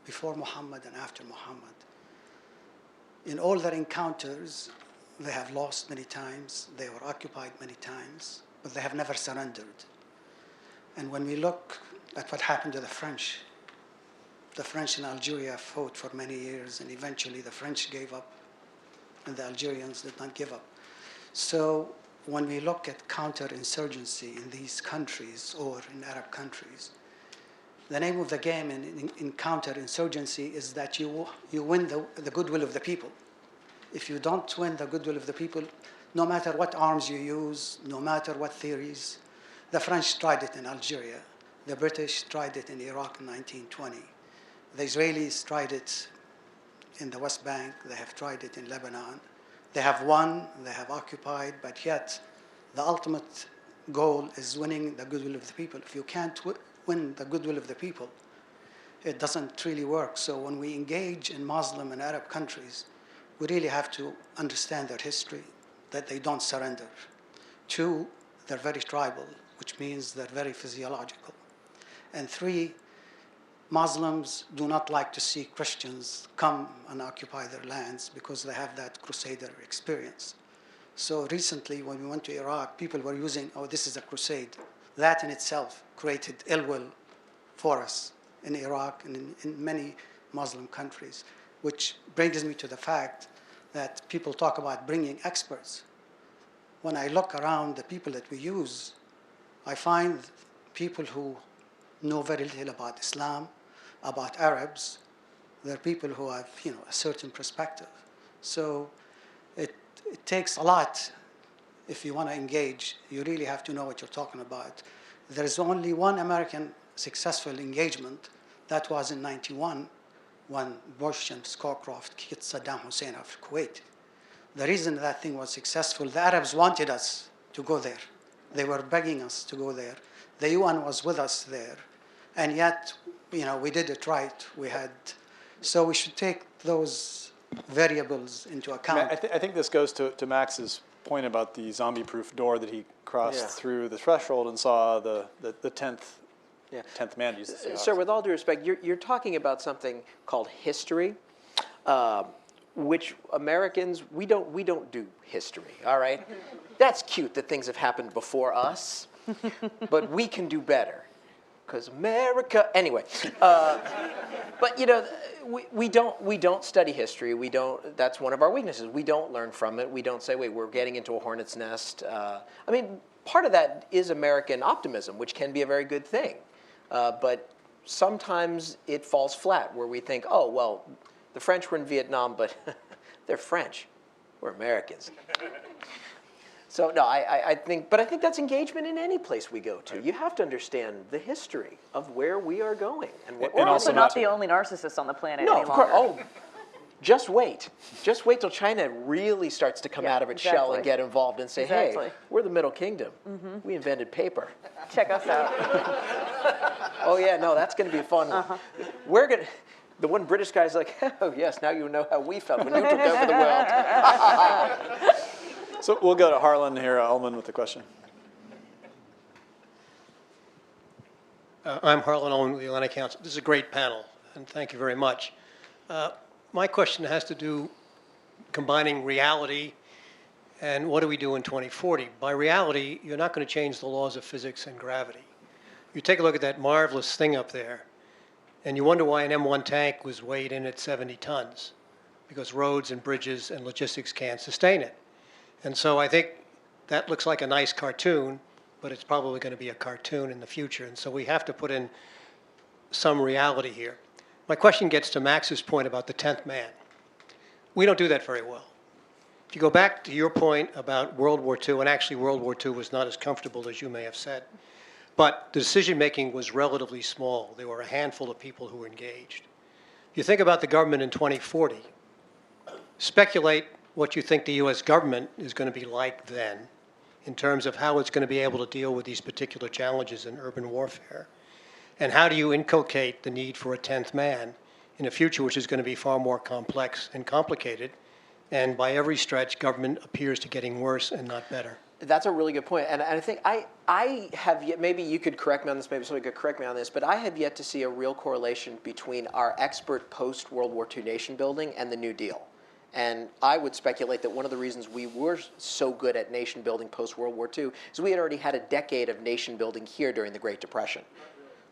before Muhammad and after Muhammad, in all their encounters, they have lost many times, they were occupied many times, but they have never surrendered. And when we look at what happened to the French in Algeria fought for many years, and eventually the French gave up, and the Algerians did not give up. So when we look at counterinsurgency in these countries or in Arab countries, the name of the game in counterinsurgency is that you win the goodwill of the people. If you don't win the goodwill of the people, no matter what arms you use, no matter what theories, the French tried it in Algeria, the British tried it in Iraq in 1920, the Israelis tried it in the West Bank, they have tried it in Lebanon. They have won, they have occupied, but yet the ultimate goal is winning the goodwill of the people. If you can't win the goodwill of the people, it doesn't really work. So when we engage in Muslim and Arab countries, we really have to understand their history, that they don't surrender. 2, they're very tribal, which means they're very physiological. And 3, Muslims do not like to see Christians come and occupy their lands because they have that crusader experience. So recently, when we went to Iraq, people were using, oh, this is a crusade. That in itself created ill will for us in Iraq and in many Muslim countries, which brings me to the fact that people talk about bringing experts. When I look around the people that we use, I find people who know very little about Islam, about Arabs. They're people who have, a certain perspective. So it takes a lot if you want to engage. You really have to know what you're talking about. There's only one American successful engagement. That was in 91 when Bush and Scowcroft kicked Saddam Hussein out of Kuwait. The reason that thing was successful, the Arabs wanted us to go there. They were begging us to go there. The UN was with us there. And yet, we did it right. So we should take those variables into account. I think this goes to Max's point about the zombie-proof door that he crossed through the threshold and saw the 10th man use the Sir, with all due respect, you're talking about something called history, which Americans, we don't do history, all right? That's cute that things have happened before us, but we can do better. Because America, anyway, but we don't study history. That's one of our weaknesses. We don't learn from it. We don't say, wait, we're getting into a hornet's nest. Part of that is American optimism, which can be a very good thing. But sometimes it falls flat, where we think, oh, well, the French were in Vietnam, but they're French. We're Americans. So no, I think that's engagement in any place we go to. You have to understand the history of where we are going and what. We're also not the only narcissists on the planet any longer. Of course. Oh, just wait. Just wait till China really starts to come out of its shell and get involved and say, hey, we're the Middle Kingdom. Mm-hmm. We invented paper. Check us out. Oh yeah, no, that's going to be a fun one. We're going to. The one British guy's like, oh yes, now you know how we felt when you took over the world. So we'll go to Harlan here, Ullman, with the question. I'm Harlan Ullman with the Atlantic Council. This is a great panel, and thank you very much. My question has to do combining reality and what do we do in 2040. By reality, you're not going to change the laws of physics and gravity. You take a look at that marvelous thing up there, and you wonder why an M1 tank was weighed in at 70 tons, because roads and bridges and logistics can't sustain it. And so I think that looks like a nice cartoon, but it's probably going to be a cartoon in the future. And so we have to put in some reality here. My question gets to Max's point about the 10th man. We don't do that very well. If you go back to your point about World War II, and actually World War II was not as comfortable as you may have said, but the decision-making was relatively small. There were a handful of people who were engaged. You think about the government in 2040, speculate what you think the U.S. government is going to be like then in terms of how it's going to be able to deal with these particular challenges in urban warfare. And how do you inculcate the need for a 10th man in a future which is going to be far more complex and complicated? And by every stretch, government appears to getting worse and not better. That's a really good point. And I think I have yet, maybe you could correct me on this, maybe somebody could correct me on this, but I have yet to see a real correlation between our expert post-World War II nation building and the New Deal. And I would speculate that one of the reasons we were so good at nation building post-World War II is we had already had a decade of nation building here during the Great Depression.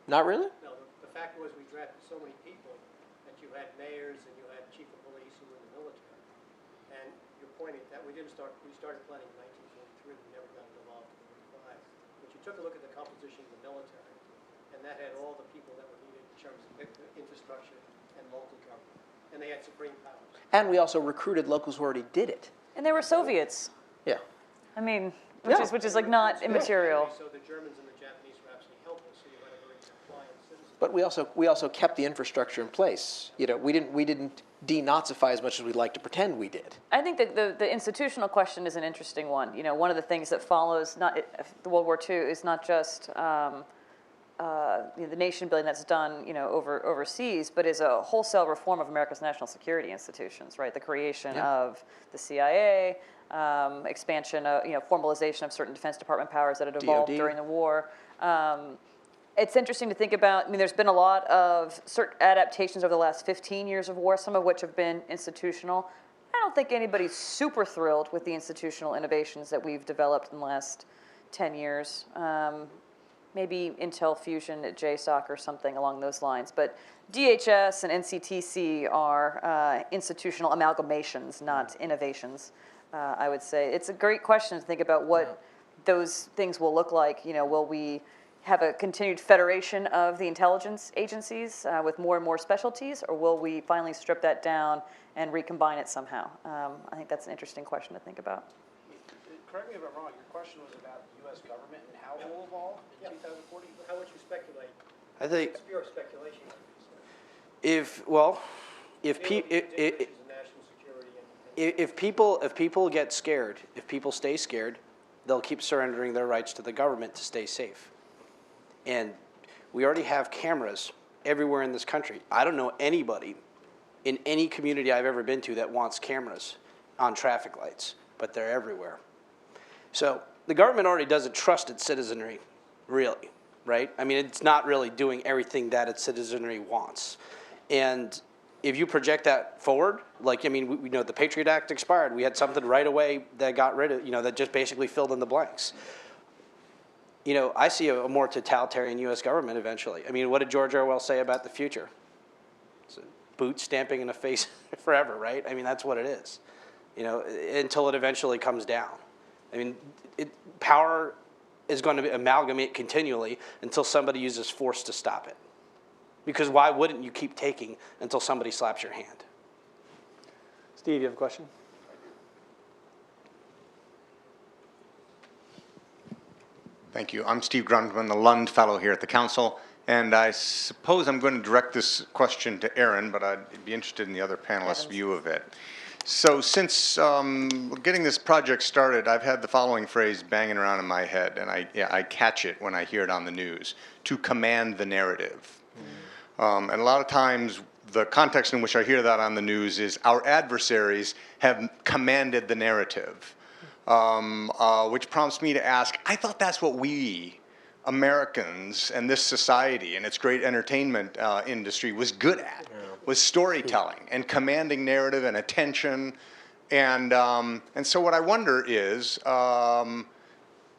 Not really? No, the fact was we drafted so many people that you had mayors and you had chief of police who were in the military. And you're pointing that we started planning in 1943, we never took a look at the composition of the military, and that had all the people that were needed in terms of infrastructure and local government, and they had supreme powers. And we also recruited locals who already did it. And they were Soviets. Yeah. I mean, which is like not immaterial. So the Germans and the Japanese were absolutely helpless, so you had a very compliant citizen. But we also kept the infrastructure in place. You know, we didn't denazify as much as we'd like to pretend we did. I think that the institutional question is an interesting one. You know, one of the things that follows the World War II is not just the nation building that's done, overseas, but is a wholesale reform of America's national security institutions, right? The creation of the CIA, expansion of, formalization of certain Defense Department powers that had evolved DoD. during the war. It's interesting to think about. I mean, there's been a lot of certain adaptations over the last 15 years of war, some of which have been institutional. I don't think anybody's super thrilled with the institutional innovations that we've developed in the last 10 years. Maybe Intel Fusion at JSOC or something along those lines. But DHS and NCTC are institutional amalgamations, not innovations, I would say. It's a great question to think about what those things will look like. Will we have a continued federation of the intelligence agencies with more and more specialties, or will we finally strip that down and recombine it somehow? I think that's an interesting question to think about. Correct me if I'm wrong, your question was about the U.S. government and how it will evolve in 2040? How would you speculate? I think It's pure speculation. if people get scared, if people stay scared, they'll keep surrendering their rights to the government to stay safe. And we already have cameras everywhere in this country. I don't know anybody in any community I've ever been to that wants cameras on traffic lights, but they're everywhere. So the government already doesn't trust its citizenry, really, right? I mean, it's not really doing everything that its citizenry wants. And if you project that forward, we know the Patriot Act expired. We had something right away that got rid of, that just basically filled in the blanks. I see a more totalitarian U.S. government eventually. I mean, what did George Orwell say about the future? It's a boot stamping in the face forever, right? I mean, that's what it is, until it eventually comes down. I mean, power is going to amalgamate continually until somebody uses force to stop it. Because why wouldn't you keep taking until somebody slaps your hand? Steve, you have a question? Thank you. I'm Steve Grundman, the Lund Fellow here at the Council. And I suppose I'm going to direct this question to Aaron, but I'd be interested in the other panelists' view of it. So since getting this project started, I've had the following phrase banging around in my head, and I catch it when I hear it on the news: to command the narrative. And a lot of times, the context in which I hear that on the news is our adversaries have commanded the narrative, which prompts me to ask, I thought that's what we Americans and this society and its great entertainment industry was good at, was storytelling and commanding narrative and attention. And so what I wonder is,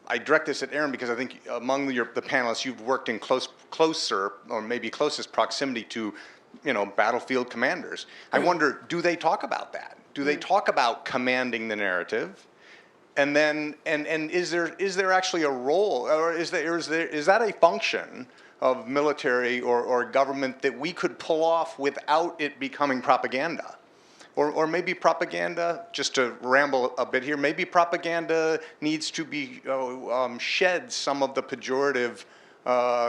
I direct this at Aaron because I think among the panelists, you've worked in closer or maybe closest proximity to, battlefield commanders. I wonder, do they talk about that? Do they talk about commanding the narrative? And then, and is there actually a role, or is that a function of military or government that we could pull off without it becoming propaganda? Or maybe propaganda, just to ramble a bit here, maybe propaganda needs to be shed some of the pejorative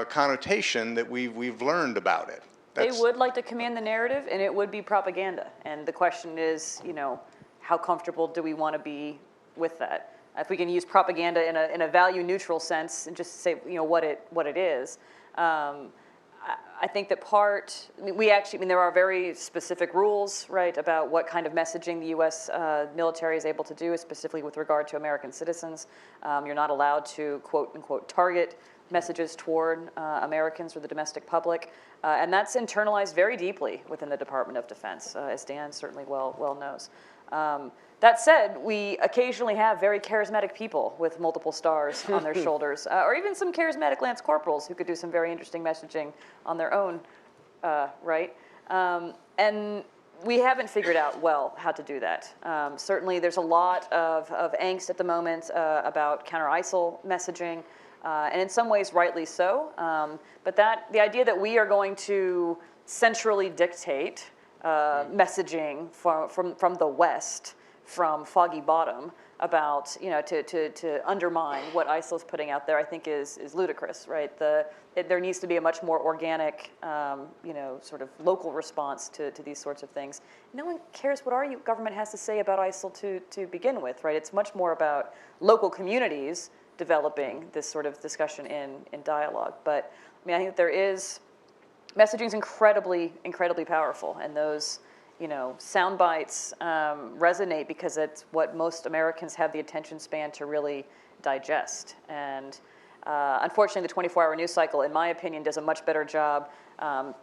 connotation that we've learned about it. They would like to command the narrative, and it would be propaganda. And the question is, how comfortable do we want to be with that? If we can use propaganda in a value-neutral sense and just say, what it is. I think that there are very specific rules, right, about what kind of messaging the U.S. Military is able to do, specifically with regard to American citizens. You're not allowed to, quote unquote, target messages toward Americans or the domestic public. And that's internalized very deeply within the Department of Defense, as Dan certainly well knows. That said, we occasionally have very charismatic people with multiple stars on their shoulders, or even some charismatic lance corporals who could do some very interesting messaging on their own, right? And we haven't figured out well how to do that. Certainly there's a lot of angst at the moment about counter-ISIL messaging. and in some ways rightly so. But the idea that we are going to centrally dictate messaging from the West, from Foggy Bottom, about, to undermine what ISIL is putting out there, I think is ludicrous, right? There needs to be a much more organic, sort of local response to these sorts of things. No one cares what our government has to say about ISIL to begin with, right? It's much more about local communities developing this sort of discussion in dialogue. But I mean, I think there is, messaging is incredibly, incredibly powerful, and those sound bites resonate because it's what most Americans have the attention span to really digest. And unfortunately, the 24-hour news cycle, in my opinion, does a much better job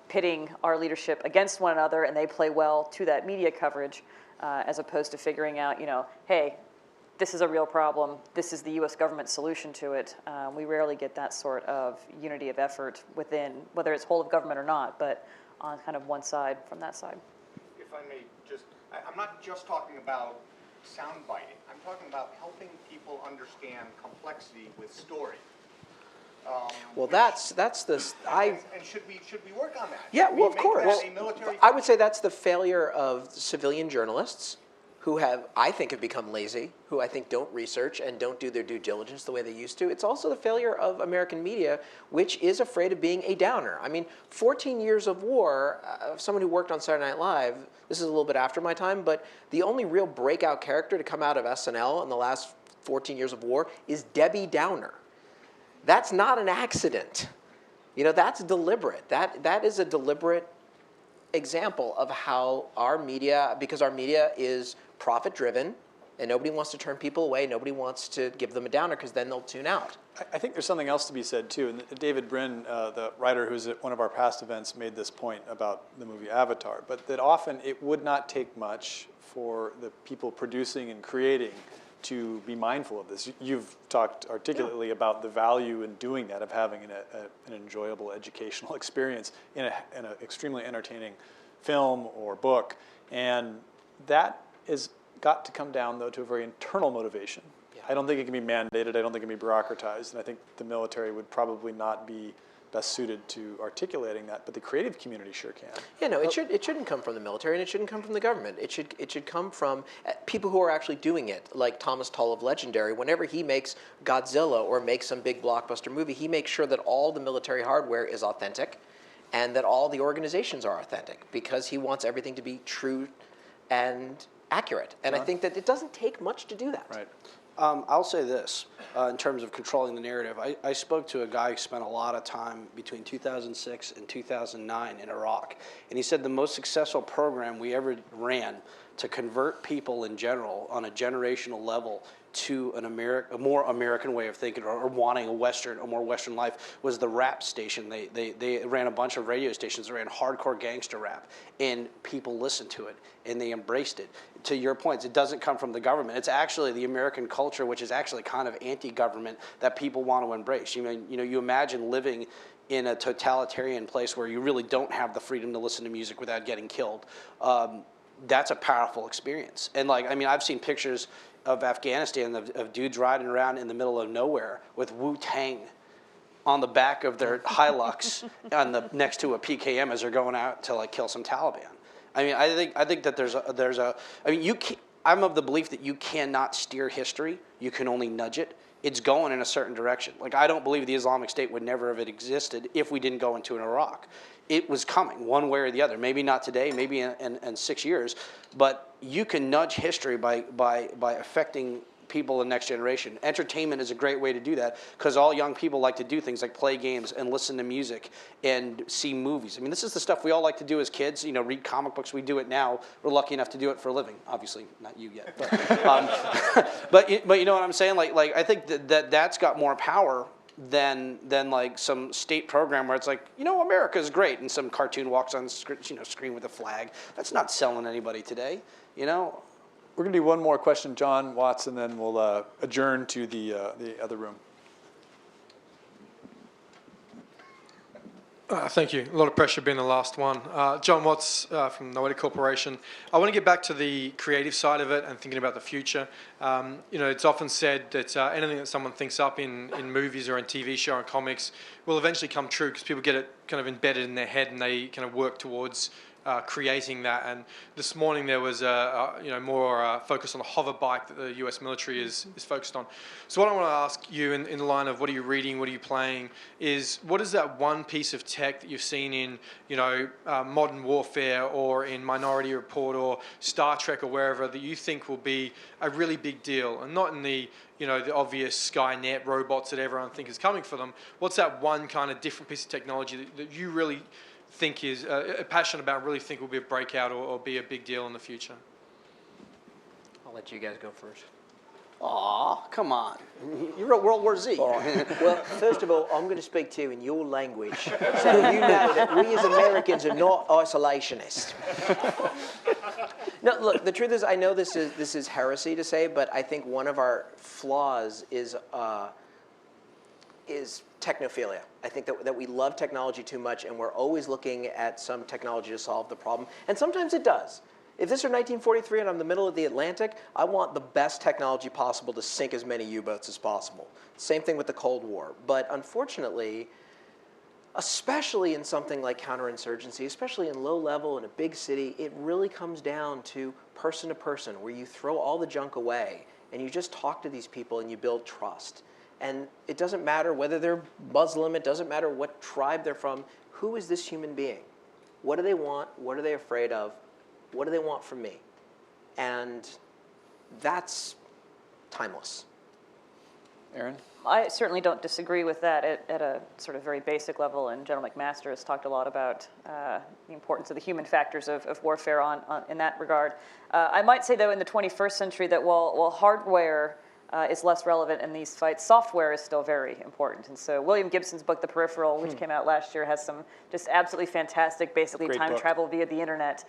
pitting our leadership against one another, and they play well to that media coverage, as opposed to figuring out, hey, this is a real problem, this is the U.S. government's solution to it. We rarely get that sort of unity of effort within, whether it's whole of government or not, but on kind of one side from that side. If I may just, I'm not just talking about sound biting. I'm talking about helping people understand complexity with story. Well, that's this. And should we work on that? Yeah, Should well, we of make course. that a military I would say that's the failure of civilian journalists, who I think have become lazy, who I think don't research and don't do their due diligence the way they used to. It's also the failure of American media, which is afraid of being a downer. I mean, 14 years of war, someone who worked on Saturday Night Live, this is a little bit after my time, but the only real breakout character to come out of SNL in the last 14 years of war is Debbie Downer. That's not an accident. That's deliberate. That is a deliberate example of how our media, because our media is profit-driven, and nobody wants to turn people away, nobody wants to give them a downer, because then they'll tune out. I think there's something else to be said, too. And David Brin, the writer who's at one of our past events, made this point about the movie Avatar, but that often it would not take much for the people producing and creating to be mindful of this. You've talked articulately about the value in doing that, of having an enjoyable educational experience in an extremely entertaining film or book. And that has got to come down, though, to a very internal motivation. Yeah. I don't think it can be mandated. I don't think it can be bureaucratized. And I think the military would probably not be best suited to articulating that, but the creative community sure can. Yeah, no, it shouldn't come from the military, and it shouldn't come from the government. It should come from people who are actually doing it, like Thomas Tull of Legendary. Whenever he makes Godzilla or makes some big blockbuster movie, he makes sure that all the military hardware is authentic, and that all the organizations are authentic, because he wants everything to be true and accurate. And I think that it doesn't take much to do that. Right. I'll say this, in terms of controlling the narrative. I spoke to a guy who spent a lot of time between 2006 and 2009 in Iraq. And he said the most successful program we ever ran to convert people in general on a generational level to a more American way of thinking, or wanting a more Western life, was the rap station. They ran a bunch of radio stations that ran hardcore gangster rap, and people listened to it, and they embraced it. To your points, it doesn't come from the government. It's actually the American culture, which is actually kind of anti-government, that people want to embrace. You imagine living in a totalitarian place where you really don't have the freedom to listen to music without getting killed. That's a powerful experience. And I've seen pictures of Afghanistan of dudes riding around in the middle of nowhere with Wu-Tang on the back of their Hilux next to a PKM as they're going out to kill some Taliban. I think that I'm of the belief that you cannot steer history. You can only nudge it. It's going in a certain direction. I don't believe the Islamic State would never have existed if we didn't go into an Iraq. It was coming one way or the other. Maybe not today, maybe in 6 years, but you can nudge history by affecting people in the next generation. Entertainment is a great way to do that, because all young people like to do things like play games and listen to music and see movies. This is the stuff we all like to do as kids. Read comic books. We do it now. We're lucky enough to do it for a living. Obviously, not you yet. But you know what I'm saying? I think that's got more power than some state program where it's America's great, and some cartoon walks on screen with a flag. That's not selling anybody today. We're going to do one more question, John Watts, and then we'll adjourn to the other room. Thank you. A lot of pressure being the last one. John Watts from Noetic Corporation. I want to get back to the creative side of it and thinking about the future. It's often said that anything that someone thinks up in movies or in TV show or comics will eventually come true because people get it kind of embedded in their head and they kind of work towards creating that. And this morning there was more focus on the hover bike that the US military is focused on. So what I want to ask you in the line of what are you reading, what are you playing, is what is that one piece of tech that you've seen in Modern Warfare or in Minority Report or Star Trek or wherever that you think will be a really big deal, and not in the the obvious Skynet robots that everyone thinks is coming for them. What's that one kind of different piece of technology that you really think is passionate about, really think will be a breakout or be a big deal in the future? I'll let you guys go first. Aw, come on. You wrote World War Z. Well, first of all, I'm going to speak to you in your language, so you know that we as Americans are not isolationists. No, look, the truth is, I know this is heresy to say, but I think one of our flaws is technophilia. I think that we love technology too much, and we're always looking at some technology to solve the problem, and sometimes it does. If this were 1943 and I'm in the middle of the Atlantic, I want the best technology possible to sink as many U-boats as possible. Same thing with the Cold War. But unfortunately, especially in something like counterinsurgency, especially in low level in a big city, it really comes down to person, where you throw all the junk away and you just talk to these people and you build trust. And it doesn't matter whether they're Muslim, it doesn't matter what tribe they're from. Who is this human being? What do they want? What are they afraid of? What do they want from me? And that's timeless. Aaron? I certainly don't disagree with that at a sort of very basic level, and General McMaster has talked a lot about the importance of the human factors of warfare in that regard. I might say, though, in the 21st century that while hardware is less relevant in these fights, software is still very important. And so William Gibson's book, The Peripheral, which came out last year, has some just absolutely fantastic, basically time travel via the internet,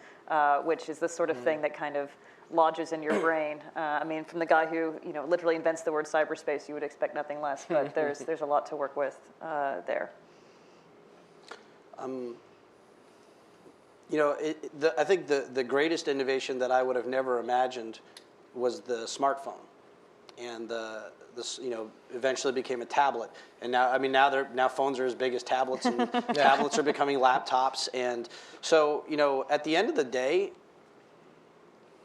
which is the sort of thing that kind of lodges in your brain. I mean, from the guy who literally invents the word cyberspace, you would expect nothing less. But there's a lot to work with there. I think the greatest innovation that I would have never imagined was the smartphone. And this eventually became a tablet, and now phones are as big as tablets, and tablets are becoming laptops, and so at the end of the day,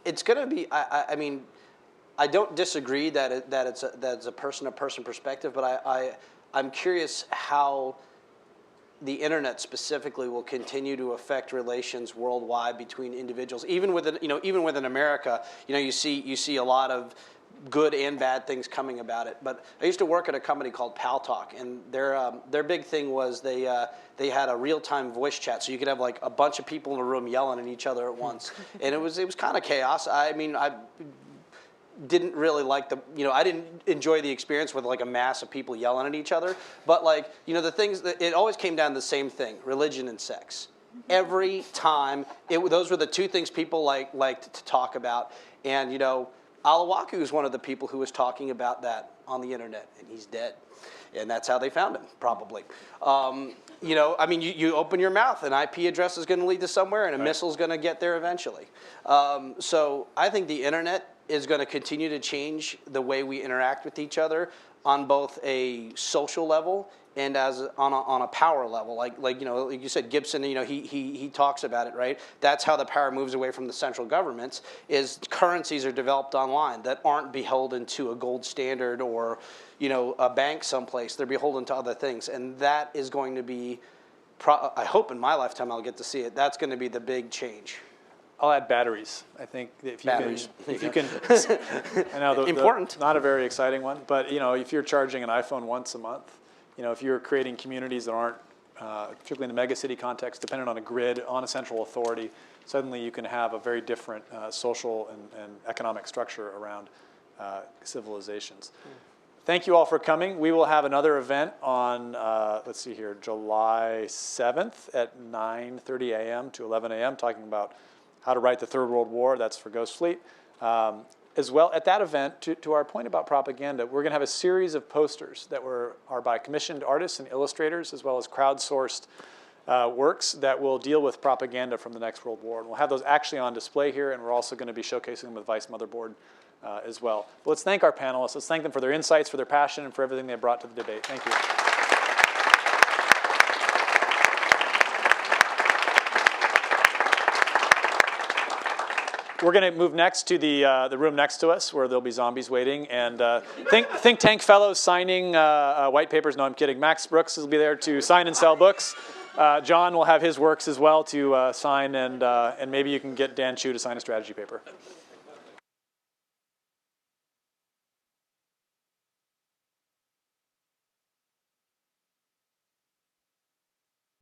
it's going to be. I don't disagree that it's a person-to-person perspective, but I'm curious how the internet specifically will continue to affect relations worldwide between individuals, even within America. You see a lot of good and bad things coming about it. But I used to work at a company called Paltalk, and their big thing was they had a real-time voice chat, so you could have like a bunch of people in a room yelling at each other at once, and it was kind of chaos. I didn't really like I didn't enjoy the experience with like a mass of people yelling at each other. But the things that it always came down to the same thing: religion and sex. Every time, those were the two things people liked to talk about, and Alawaku is one of the people who was talking about that on the internet, and he's dead. And that's how they found him, probably. You open your mouth, an IP address is going to lead to somewhere, and a missile is going to get there eventually. So I think the internet is going to continue to change the way we interact with each other on both a social level and on a power level, like you said, Gibson. He talks about it, right? That's how the power moves away from the central governments. Is currencies are developed online that aren't beholden to a gold standard or a bank someplace. They're beholden to other things, and that is going to be. I hope in my lifetime I'll get to see it. That's going to be the big change. I'll add batteries. I think if you can, I know important. Not a very exciting one, but if you're charging an iPhone once a month. If you're creating communities that aren't, particularly in the megacity context, dependent on a grid, on a central authority, suddenly you can have a very different social and economic structure around civilizations. Thank you all for coming. We will have another event on, July 7th at 9:30 a.m. to 11 a.m. talking about how to write the Third World War. That's for Ghost Fleet. As well, at that event, to our point about propaganda, we're going to have a series of posters that are by commissioned artists and illustrators, as well as crowdsourced works that will deal with propaganda from the next World War. And we'll have those actually on display here, and we're also going to be showcasing them with Vice Motherboard as well. But let's thank our panelists. Let's thank them for their insights, for their passion, and for everything they brought to the debate. Thank you. We're going to move next to the room next to us, where there'll be zombies waiting, and think tank fellows signing white papers. No, I'm kidding. Max Brooks will be there to sign and sell books. John will have his works as well to sign, and maybe you can get Dan Chu to sign a strategy paper.